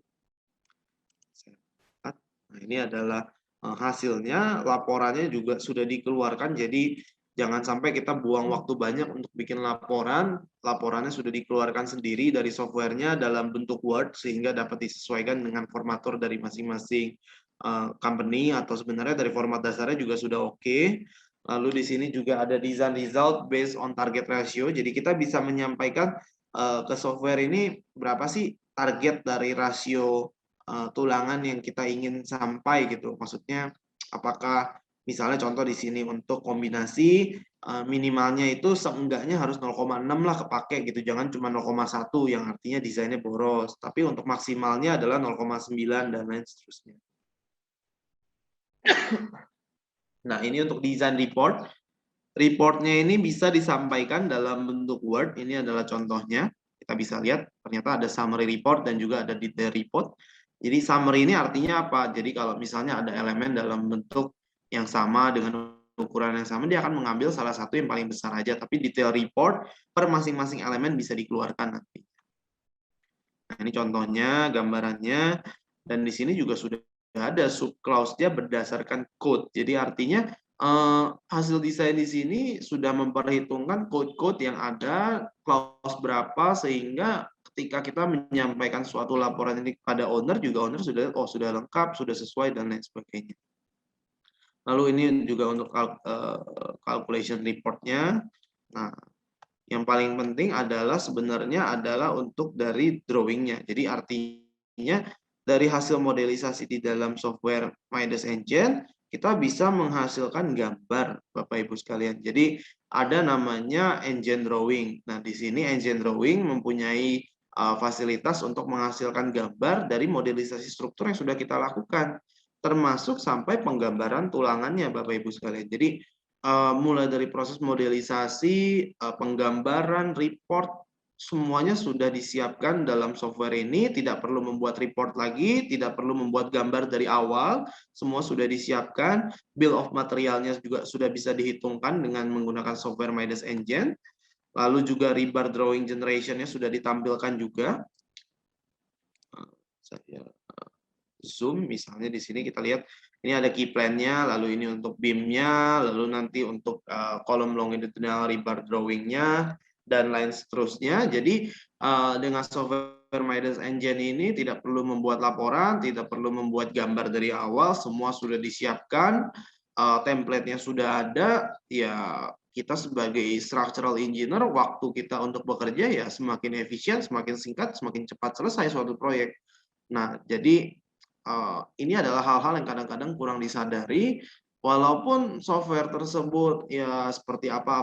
Nah, ini adalah hasilnya, laporannya juga sudah dikeluarkan, jadi jangan sampai kita buang waktu banyak untuk bikin laporan, laporannya sudah dikeluarkan sendiri dari softwarenya dalam bentuk Word, sehingga dapat disesuaikan dengan formatur dari masing-masing company, atau sebenarnya dari format dasarnya juga sudah oke. Lalu di sini juga ada design result based on target ratio, jadi kita bisa menyampaikan ke software ini berapa sih target dari rasio tulangan yang kita ingin sampai gitu. Maksudnya apakah misalnya contoh di sini untuk kombinasi minimalnya itu seenggaknya harus 0,6 lah kepake gitu. Jangan cuma 0,1 yang artinya desainnya boros. Tapi untuk maksimalnya adalah 0,9 dan lain seterusnya. Nah, ini untuk design report. Reportnya ini bisa disampaikan dalam bentuk Word. Ini adalah contohnya. Kita bisa lihat ternyata ada summary report dan juga ada detail report. Jadi summary ini artinya apa? Jadi kalau misalnya ada elemen dalam bentuk yang sama dengan ukuran yang sama, dia akan mengambil salah satu yang paling besar aja. Tapi detail report per masing-masing elemen bisa dikeluarkan nanti. Nah, ini contohnya, gambarannya. Dan di sini juga sudah ada subclause-nya berdasarkan code. Jadi artinya hasil desain di sini sudah memperhitungkan code-code yang ada, clause berapa, sehingga ketika kita menyampaikan suatu laporan ini kepada owner, juga owner sudah lengkap, sudah sesuai, dan lain sebagainya. Lalu ini juga untuk calculation report-nya. Nah, yang paling penting adalah sebenarnya adalah untuk dari drawing-nya. Jadi artinya dari hasil modelisasi di dalam software Midas Engine, kita bisa menghasilkan gambar, Bapak Ibu sekalian. Jadi ada namanya engine drawing. Nah, di sini engine drawing mempunyai fasilitas untuk menghasilkan gambar dari modelisasi struktur yang sudah kita lakukan, termasuk sampai penggambaran tulangannya, Bapak Ibu sekalian. Jadi mulai dari proses modelisasi, penggambaran, report, semuanya sudah disiapkan dalam software ini, tidak perlu membuat report lagi, tidak perlu membuat gambar dari awal, semua sudah disiapkan, bill of materialnya juga sudah bisa dihitungkan dengan menggunakan software Midas Engine, lalu juga rebar drawing generation-nya sudah ditampilkan juga. Saya zoom, misalnya di sini kita lihat, ini ada key plan-nya, lalu ini untuk beam-nya, lalu nanti untuk kolom longitudinal rebar drawing-nya, dan lain seterusnya. Jadi dengan software Midas Engine ini tidak perlu membuat laporan, tidak perlu membuat gambar dari awal, semua sudah disiapkan, template-nya sudah ada, ya kita sebagai structural engineer, waktu kita untuk bekerja ya semakin efisien, semakin singkat, semakin cepat selesai suatu proyek. Nah, jadi ini adalah hal-hal yang kadang-kadang kurang disadari, walaupun software tersebut ya seperti apa,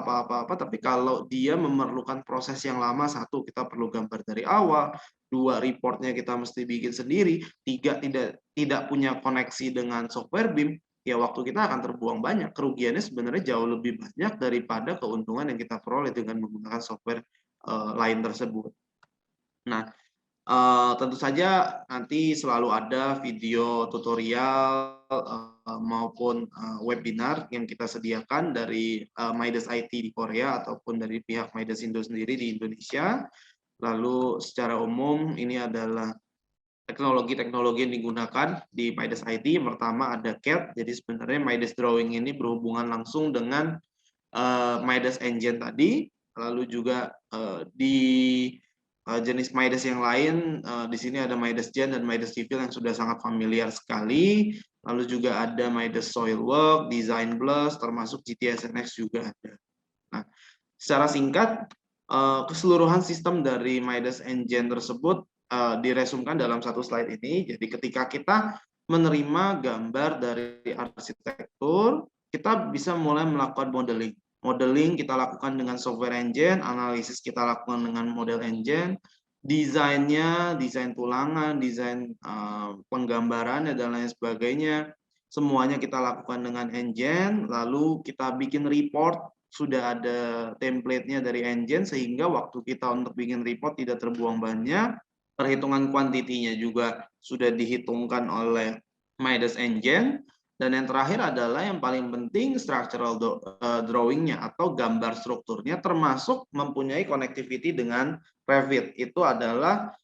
tapi kalau dia memerlukan proses yang lama, satu, kita perlu gambar dari awal, dua, reportnya kita mesti bikin sendiri, tiga, tidak punya koneksi dengan software BIM, ya waktu kita akan terbuang banyak. Kerugiannya sebenarnya jauh lebih banyak daripada keuntungan yang kita peroleh dengan menggunakan software lain tersebut. Nah, tentu saja nanti selalu ada video tutorial maupun webinar yang kita sediakan dari Midas IT di Korea ataupun dari pihak Midas Indo sendiri di Indonesia. Lalu secara umum ini adalah teknologi-teknologi yang digunakan di Midas IT. Yang pertama ada CAD, jadi sebenarnya Midas Drawing ini berhubungan langsung dengan Midas Engine tadi. Lalu juga di jenis Midas yang lain, di sini ada Midas Gen dan Midas Civil yang sudah sangat familiar sekali. Lalu juga ada Midas Soilwork, Design Plus, termasuk GTS-NX juga ada. Nah, secara singkat, keseluruhan sistem dari Midas Engine tersebut diresumkan dalam satu slide ini. Jadi ketika kita menerima gambar dari arsitektur, kita bisa mulai melakukan modeling. Modeling kita lakukan dengan software engine, analisis kita lakukan dengan model engine, desainnya, desain tulangan, desain penggambarannya, dan lain sebagainya. Semuanya kita lakukan dengan engine, lalu kita bikin report, sudah ada template-nya dari engine, sehingga waktu kita untuk bikin report tidak terbuang banyak. Perhitungan kuantitinya juga sudah dihitungkan oleh Midas Engine. Dan yang terakhir adalah yang paling penting, structural drawing-nya atau gambar strukturnya, termasuk mempunyai connectivity dengan Revit. Itu adalah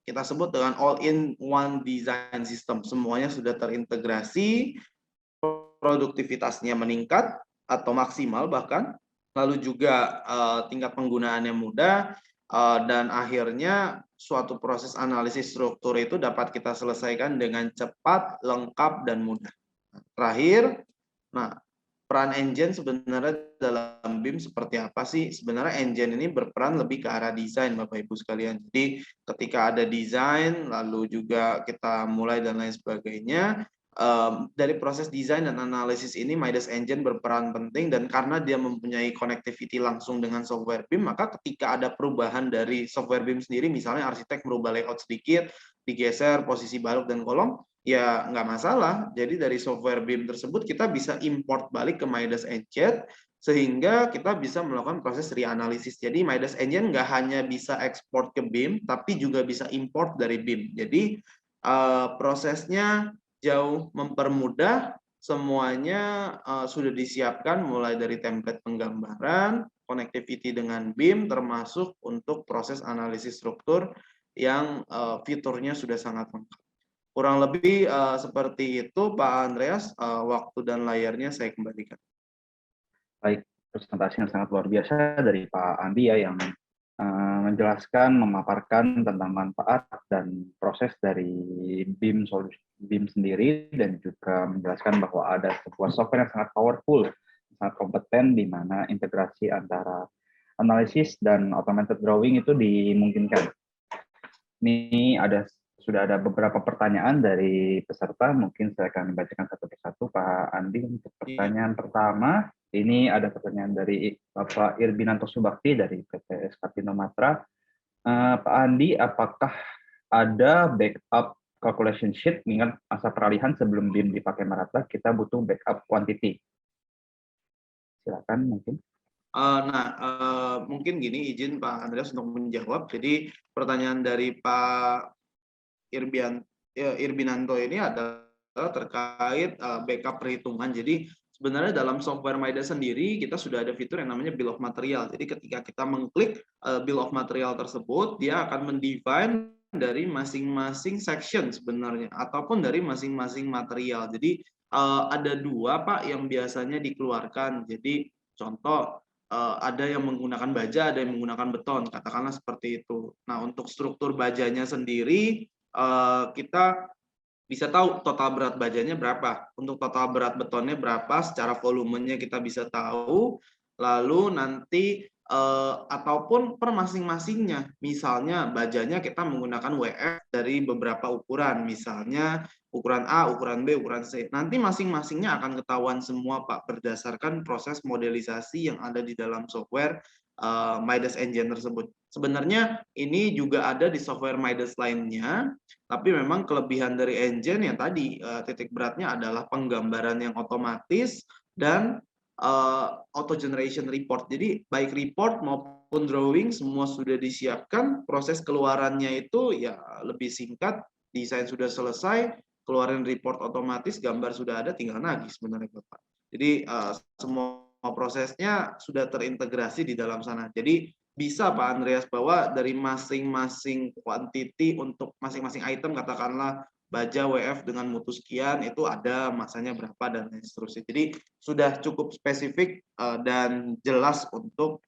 kita sebut dengan all-in-one design system. Semuanya sudah terintegrasi, produktivitasnya meningkat atau maksimal bahkan, lalu juga tingkat penggunaannya mudah, dan akhirnya suatu proses analisis struktur itu dapat kita selesaikan dengan cepat, lengkap, dan mudah. Terakhir, nah, peran engine sebenarnya dalam BIM seperti apa sih? Sebenarnya engine ini berperan lebih ke arah desain, Bapak Ibu sekalian. Jadi ketika ada desain, lalu juga kita mulai dan lain sebagainya, dari proses desain dan analisis ini Midas Engine berperan penting, dan karena dia mempunyai connectivity langsung dengan software BIM, maka ketika ada perubahan dari software BIM sendiri, misalnya arsitek merubah layout sedikit, digeser posisi balok dan kolom, ya nggak masalah. Jadi dari software BIM tersebut kita bisa import balik ke Midas Engine, sehingga kita bisa melakukan proses reanalisis. Jadi Midas Engine nggak hanya bisa ekspor ke BIM, tapi juga bisa import dari BIM. Jadi prosesnya jauh mempermudah, semuanya sudah disiapkan mulai dari template penggambaran, connectivity dengan BIM, termasuk untuk proses analisis struktur yang fiturnya sudah sangat lengkap. Kurang lebih seperti itu, Pak Andreas. Waktu dan layarnya saya kembalikan. Baik, presentasi yang sangat luar biasa dari Pak Andi ya, yang menjelaskan, memaparkan tentang manfaat dan proses dari BIM sendiri, dan juga menjelaskan bahwa ada sebuah software yang sangat powerful, sangat kompeten, di mana integrasi antara analisis dan automated drawing itu dimungkinkan. Ini sudah ada beberapa pertanyaan dari peserta, mungkin saya akan bacakan satu persatu, Pak Andi. Untuk pertanyaan pertama, ini ada pertanyaan dari Bapak Irbinanto Subakti dari PT Skapindo Matra. Pak Andi, apakah ada backup calculation sheet, mengingat masa peralihan sebelum BIM dipakai merata, kita butuh backup quantity? Silakan mungkin. Mungkin gini, izin Pak Andreas untuk menjawab. Jadi pertanyaan dari Pak Irbinanto ini adalah terkait backup perhitungan. Jadi sebenarnya dalam software Midas sendiri kita sudah ada fitur yang namanya bill of material. Jadi ketika kita mengklik bill of material tersebut, dia akan mendefine dari masing-masing section sebenarnya, ataupun dari masing-masing material. Jadi ada dua, Pak, yang biasanya dikeluarkan. Jadi contoh, ada yang menggunakan baja, ada yang menggunakan beton, katakanlah seperti itu. Nah, untuk struktur bajanya sendiri, kita bisa tahu total berat bajanya berapa, untuk total berat betonnya berapa, secara volumenya kita bisa tahu, lalu nanti ataupun per masing-masingnya, misalnya bajanya kita menggunakan WF dari beberapa ukuran, misalnya ukuran A, ukuran B, ukuran C, nanti masing-masingnya akan ketahuan semua, Pak, berdasarkan proses modelisasi yang ada di dalam software Midas Engine tersebut. Sebenarnya ini juga ada di software Midas lainnya, tapi memang kelebihan dari engine yang tadi titik beratnya adalah penggambaran yang otomatis dan auto generation report. Jadi baik report maupun drawing semua sudah disiapkan, proses keluarannya itu ya lebih singkat, desain sudah selesai, keluarin report otomatis, gambar sudah ada, tinggal nagih sebenarnya Bapak. Jadi semua prosesnya sudah terintegrasi di dalam sana. Jadi bisa Pak Andreas bahwa dari masing-masing quantity untuk masing-masing item, katakanlah baja WF dengan mutu sekian itu ada masanya berapa dan lain seterusnya. Jadi sudah cukup spesifik dan jelas untuk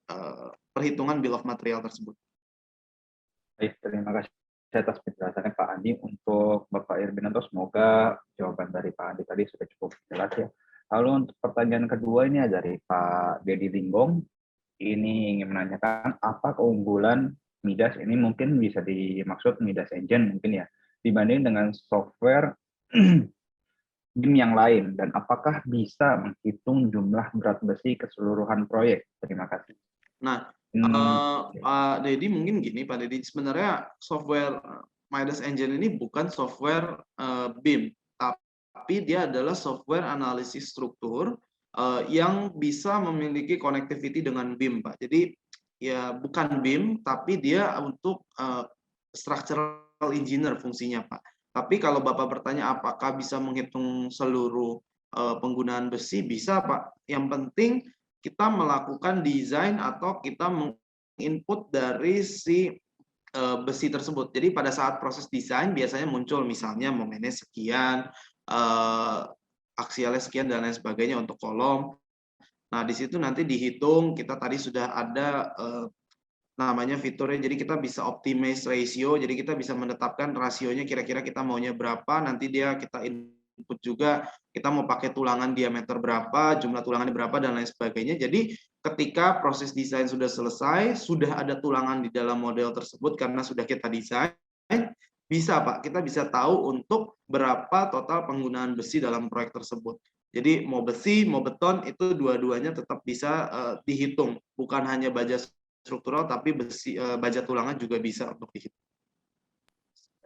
perhitungan bill of material tersebut. Baik, terima kasih atas penjelasannya Pak Andi. Untuk Bapak Irbinanto, semoga jawaban dari Pak Andi tadi sudah cukup jelas ya. Lalu untuk pertanyaan kedua ini dari Pak Dedi Linggong, ini ingin menanyakan apa keunggulan Midas, ini mungkin bisa dimaksud Midas Engine mungkin ya, dibanding dengan software BIM yang lain, dan apakah bisa menghitung jumlah berat besi keseluruhan proyek? Terima kasih. Nah, Hmm, Pak Dedi mungkin gini, Pak Dedi, sebenarnya software Midas Engine ini bukan software BIM, tapi dia adalah software analisis struktur yang bisa memiliki connectivity dengan BIM, Pak. Jadi ya bukan BIM, tapi dia untuk structural engineer fungsinya, Pak. Tapi kalau Bapak bertanya apakah bisa menghitung seluruh penggunaan besi, bisa, Pak. Yang penting kita melakukan desain atau kita menginput dari si besi tersebut. Jadi pada saat proses desain biasanya muncul misalnya momennya sekian, aksialnya sekian dan lain sebagainya untuk kolom. Nah, di situ nanti dihitung, kita tadi sudah ada namanya fiturnya, jadi kita bisa optimize ratio, jadi kita bisa menetapkan rasionya kira-kira kita maunya berapa, nanti dia kita input juga, kita mau pakai tulangan diameter berapa, jumlah tulangannya berapa, dan lain sebagainya. Jadi ketika proses desain sudah selesai, sudah ada tulangan di dalam model tersebut karena sudah kita desain, bisa Pak, kita bisa tahu untuk berapa total penggunaan besi dalam proyek tersebut. Jadi mau besi, mau beton, itu dua-duanya tetap bisa dihitung, bukan hanya baja struktural, tapi besi, baja tulangan juga bisa untuk dihitung.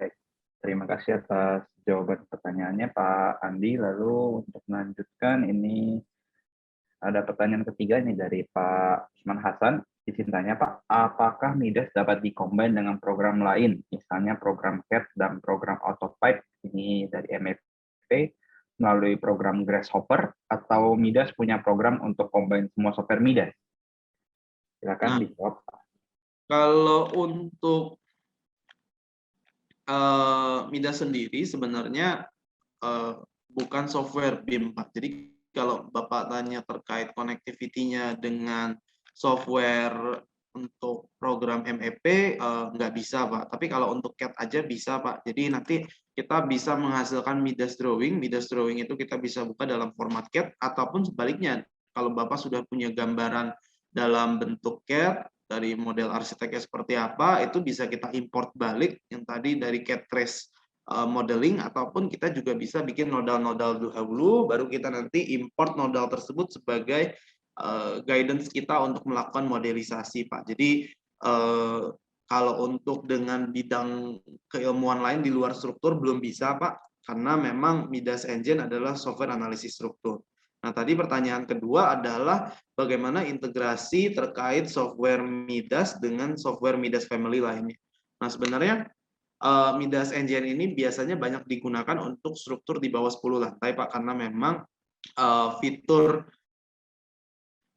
baik. Terima kasih atas jawaban pertanyaannya Pak Andi. Lalu untuk melanjutkan, ini ada pertanyaan ketiga ini dari Pak Usman Hasan. Izin tanya Pak, apakah Midas dapat dikombin dengan program lain, misalnya program CAD dan program AutoPipe, ini dari MEP, melalui program Grasshopper, atau Midas punya program untuk combine semua software Midas? Silakan Nah, dijawab. kalau untuk Midas sendiri sebenarnya bukan software BIM, Pak. Jadi kalau Bapak tanya terkait connectivity-nya dengan software untuk program MEP, nggak bisa, Pak. Tapi kalau untuk CAD aja bisa, Pak. Jadi nanti kita bisa menghasilkan Midas Drawing. Midas Drawing itu kita bisa buka dalam format CAD, ataupun sebaliknya, kalau Bapak sudah punya gambaran dalam bentuk CAD, dari model arsiteknya seperti apa, itu bisa kita import balik yang tadi dari CAD trace modeling, ataupun kita juga bisa bikin nodal-nodal dahulu, baru kita nanti import nodal tersebut sebagai guidance kita untuk melakukan modelisasi, Pak. Jadi kalau untuk dengan bidang keilmuan lain di luar struktur belum bisa, Pak, karena memang Midas Engine adalah software analisis struktur. Nah, tadi pertanyaan kedua adalah bagaimana integrasi terkait software Midas dengan software Midas Family lainnya. Nah, sebenarnya Midas Engine ini biasanya banyak digunakan untuk struktur di bawah 10 lantai, Pak, karena memang fitur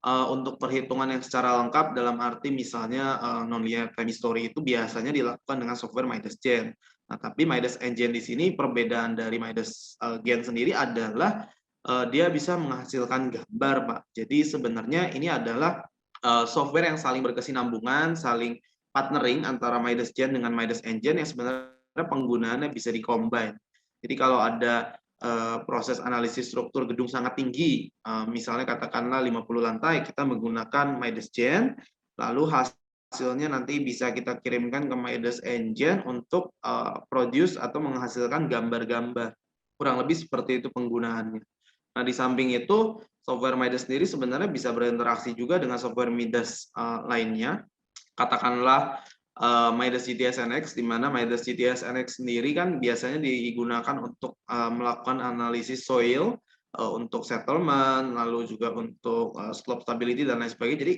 untuk perhitungan yang secara lengkap dalam arti misalnya non-linear time history itu biasanya dilakukan dengan software Midas Gen. Nah, tapi Midas Engine di sini perbedaan dari Midas Gen sendiri adalah dia bisa menghasilkan gambar, Pak. Jadi sebenarnya ini adalah software yang saling berkesinambungan, saling partnering antara Midas Gen dengan Midas Engine yang sebenarnya penggunaannya bisa di-combine. Jadi kalau ada proses analisis struktur gedung sangat tinggi, misalnya katakanlah 50 lantai, kita menggunakan Midas Gen, lalu hasilnya nanti bisa kita kirimkan ke Midas Engine untuk produce atau menghasilkan gambar-gambar. Kurang lebih seperti itu penggunaannya. Nah, di samping itu, software Midas sendiri sebenarnya bisa berinteraksi juga dengan software Midas lainnya. Katakanlah Midas GTS NX, di mana Midas GTS NX sendiri kan biasanya digunakan untuk melakukan analisis soil, untuk settlement, lalu juga untuk slope stability dan lain sebagainya. Jadi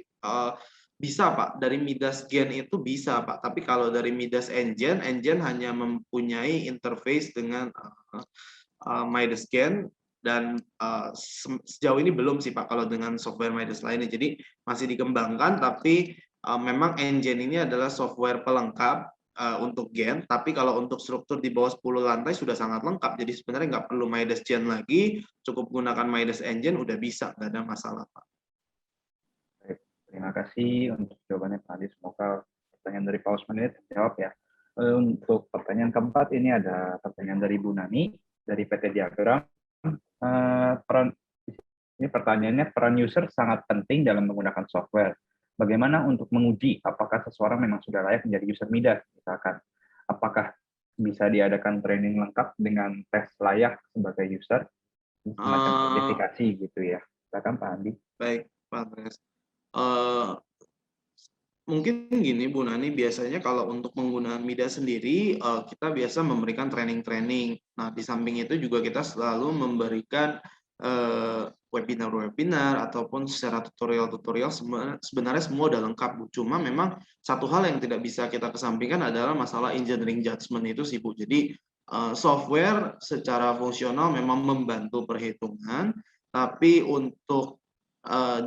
bisa Pak, dari Midas Gen itu bisa Pak, tapi kalau dari Midas Engine hanya mempunyai interface dengan Midas Gen, dan sejauh ini belum sih Pak kalau dengan software Midas lainnya. Jadi masih dikembangkan, tapi memang engine ini adalah software pelengkap untuk Gen, tapi kalau untuk struktur di bawah 10 lantai sudah sangat lengkap. Jadi sebenarnya nggak perlu Midas Gen lagi, cukup gunakan Midas Engine udah bisa, nggak ada masalah Pak. Baik, terima kasih untuk jawabannya Pak Adi. Semoga pertanyaan dari Pak Usman ini terjawab ya. Untuk pertanyaan keempat ini ada pertanyaan dari Bu Nani dari PT Diagram. Ini pertanyaannya, peran user sangat penting dalam menggunakan software. Bagaimana untuk menguji apakah seseorang memang sudah layak menjadi user Midas? Misalkan, apakah bisa diadakan training lengkap dengan tes layak sebagai user, semacam sertifikasi gitu ya? Silakan Pak Andi. Baik, Pak Andreas. Mungkin gini Bu Nani, biasanya kalau untuk penggunaan Midas sendiri, kita biasa memberikan training-training. Nah, di samping itu juga kita selalu memberikan webinar-webinar ataupun secara tutorial-tutorial, sebenarnya semua udah lengkap Bu. Cuma memang satu hal yang tidak bisa kita kesampingkan adalah masalah engineering judgment itu sih Bu. Jadi software secara fungsional memang membantu perhitungan, tapi untuk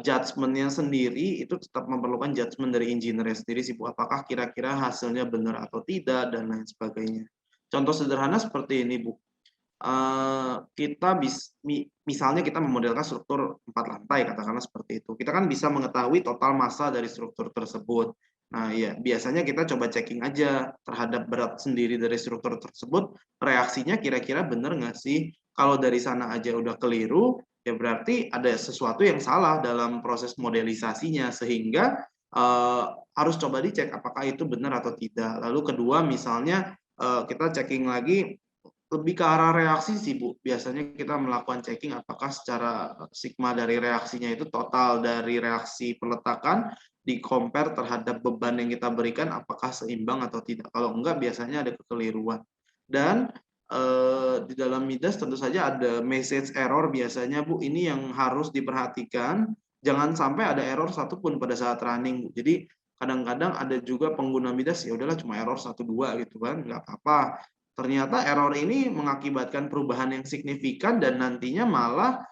judgement-nya sendiri itu tetap memerlukan judgement dari engineer sendiri sih Bu. Apakah kira-kira hasilnya benar atau tidak dan lain sebagainya. Contoh sederhana seperti ini Bu. Kita misalnya kita memodelkan struktur 4 lantai, katakanlah seperti itu. Kita kan bisa mengetahui total massa dari struktur tersebut. Nah, ya biasanya kita coba checking aja terhadap berat sendiri dari struktur tersebut, reaksinya kira-kira benar nggak sih? Kalau dari sana aja udah keliru, ya berarti ada sesuatu yang salah dalam proses modelisasinya, sehingga harus coba dicek apakah itu benar atau tidak. Lalu kedua, misalnya kita checking lagi lebih ke arah reaksi sih Bu. Biasanya kita melakukan checking apakah secara sigma dari reaksinya itu total dari reaksi peletakan di compare terhadap beban yang kita berikan apakah seimbang atau tidak. Kalau enggak biasanya ada kekeliruan. Dan di dalam Midas tentu saja ada message error biasanya Bu. Ini yang harus diperhatikan. Jangan sampai ada error satupun pada saat running Bu. Jadi kadang-kadang ada juga pengguna Midas ya udahlah cuma error 1-2 gitu kan, nggak apa-apa. Ternyata error ini mengakibatkan perubahan yang signifikan dan nantinya malah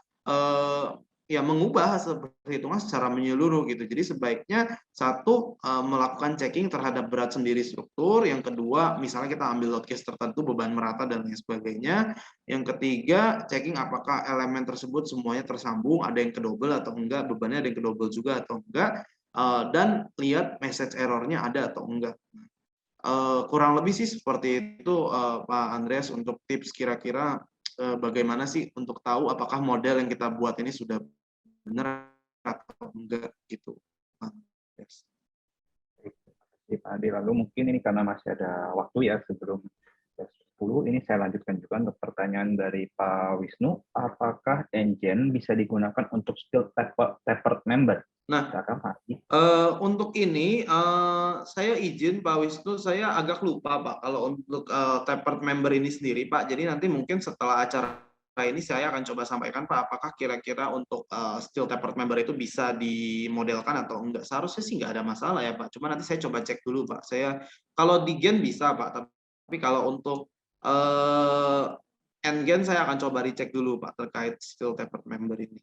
ya mengubah hasil perhitungan secara menyeluruh gitu. Jadi sebaiknya satu melakukan checking terhadap berat sendiri struktur, yang kedua misalnya kita ambil load case tertentu beban merata dan lain sebagainya. Yang ketiga checking apakah elemen tersebut semuanya tersambung, ada yang kedouble atau enggak, bebannya ada yang kedouble juga atau enggak, dan lihat message errornya ada atau enggak. Kurang lebih sih seperti itu Pak Andreas, untuk tips kira-kira bagaimana sih untuk tahu apakah model yang kita buat ini sudah benar atau enggak gitu. Yes. Pak Adi, lalu mungkin ini karena masih ada waktu ya sebelum 10, ini saya lanjutkan juga untuk pertanyaan dari Pak Wisnu. Apakah engine bisa digunakan untuk skill tapered member? Nah, untuk ini saya izin Pak Wisnu, saya agak lupa Pak kalau untuk tapered member ini sendiri Pak. Jadi nanti mungkin setelah acara ini saya akan coba sampaikan Pak, apakah kira-kira untuk steel tapered member itu bisa dimodelkan atau enggak. Seharusnya sih nggak ada masalah ya Pak. Cuma nanti saya coba cek dulu Pak. Saya kalau di Gen bisa Pak, tapi kalau untuk N-Gen saya akan coba dicek dulu Pak terkait steel tapered member ini.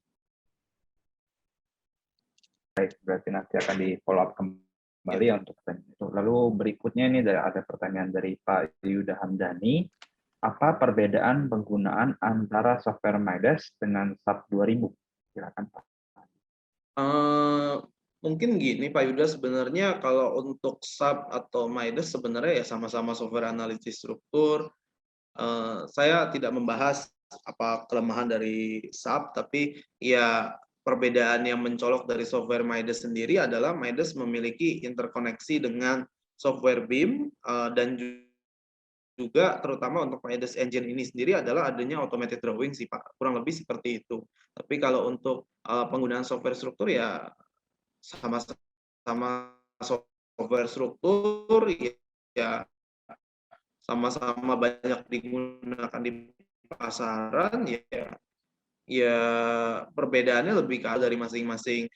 Baik, berarti nanti akan di follow up kembali ya untuk pertanyaan itu. Lalu berikutnya ini ada pertanyaan dari Pak Yuda Hamdani. Apa perbedaan penggunaan antara software Midas dengan SAP 2000? Silakan Pak. Mungkin gini Pak Yuda, sebenarnya kalau untuk SAP atau Midas sebenarnya ya sama-sama software analisis struktur. Saya tidak membahas apa kelemahan dari SAP, tapi ya perbedaan yang mencolok dari software Midas sendiri adalah Midas memiliki interkoneksi dengan software BIM dan juga terutama untuk Midas Engine ini sendiri adalah adanya automated drawing sih Pak, kurang lebih seperti itu. Tapi kalau untuk penggunaan software struktur ya sama-sama software struktur ya sama-sama banyak digunakan di pasaran ya perbedaannya lebih ke dari masing-masing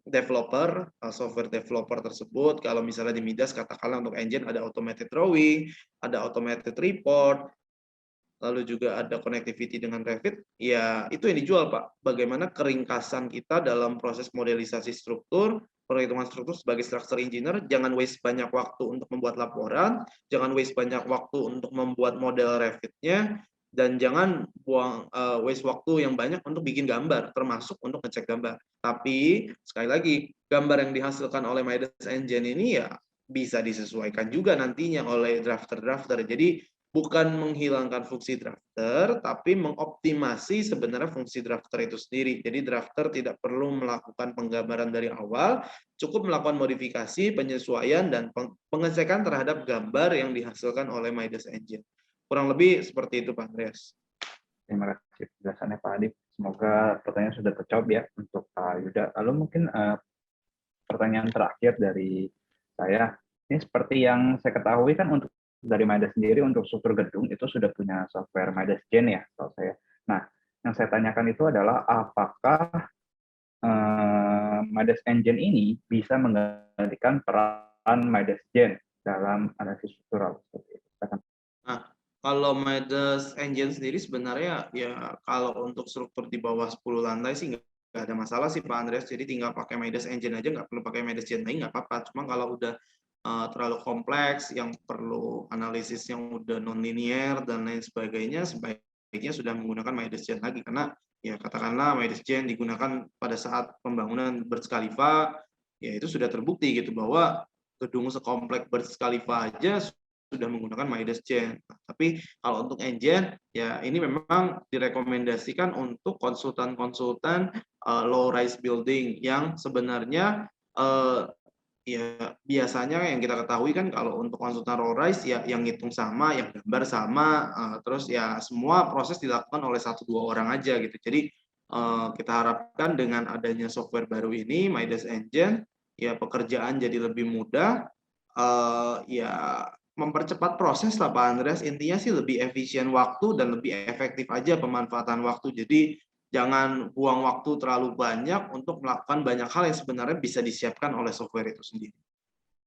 developer, software developer tersebut. Kalau misalnya di Midas katakanlah untuk engine ada automated drawing, ada automated report, lalu juga ada connectivity dengan Revit, ya itu yang dijual, Pak. Bagaimana keringkasan kita dalam proses modelisasi struktur, perhitungan struktur sebagai structure engineer, jangan waste banyak waktu untuk membuat laporan, jangan waste banyak waktu untuk membuat model Revit-nya, dan jangan buang waste waktu yang banyak untuk bikin gambar, termasuk untuk ngecek gambar. Tapi sekali lagi, gambar yang dihasilkan oleh Midas Engine ini ya bisa disesuaikan juga nantinya oleh drafter-drafter. Jadi bukan menghilangkan fungsi drafter, tapi mengoptimasi sebenarnya fungsi drafter itu sendiri. Jadi drafter tidak perlu melakukan penggambaran dari awal, cukup melakukan modifikasi, penyesuaian, dan pengecekan terhadap gambar yang dihasilkan oleh Midas Engine. Kurang lebih seperti itu, Pak Andreas. Terima kasih penjelasannya Pak Adib. Semoga pertanyaan sudah terjawab ya untuk Pak Yuda. Lalu mungkin pertanyaan terakhir dari saya, ini seperti yang saya ketahui kan untuk dari Midas sendiri untuk struktur gedung itu sudah punya software Midas Gen ya, kalau saya. Nah, yang saya tanyakan itu adalah apakah Midas Engine ini bisa menggantikan peran Midas Gen dalam analisis struktural seperti itu. Nah, kalau Midas Engine sendiri sebenarnya ya kalau untuk struktur di bawah 10 lantai sih nggak ada masalah sih Pak Andreas. Jadi tinggal pakai Midas Engine aja, nggak perlu pakai Midas Gen lain nggak apa-apa. Cuma kalau udah terlalu kompleks, yang perlu analisis yang udah non-linear dan lain sebagainya, sebaiknya sudah menggunakan Midas Gen lagi. Karena ya katakanlah Midas Gen digunakan pada saat pembangunan Burj Khalifa, ya itu sudah terbukti gitu bahwa gedung sekompleks Burj Khalifa aja sudah menggunakan Midas Gen. Tapi kalau untuk engine, ya ini memang direkomendasikan untuk konsultan-konsultan low rise building yang sebenarnya ya biasanya yang kita ketahui kan kalau untuk konsultan low rise ya yang ngitung sama, yang gambar sama, terus ya semua proses dilakukan oleh 1-2 orang aja gitu. Jadi kita harapkan dengan adanya software baru ini, Midas Engine, ya pekerjaan jadi lebih mudah, ya mempercepat proses lah Pak Andreas. Intinya sih lebih efisien waktu dan lebih efektif aja pemanfaatan waktu. Jadi jangan buang waktu terlalu banyak untuk melakukan banyak hal yang sebenarnya bisa disiapkan oleh software itu sendiri.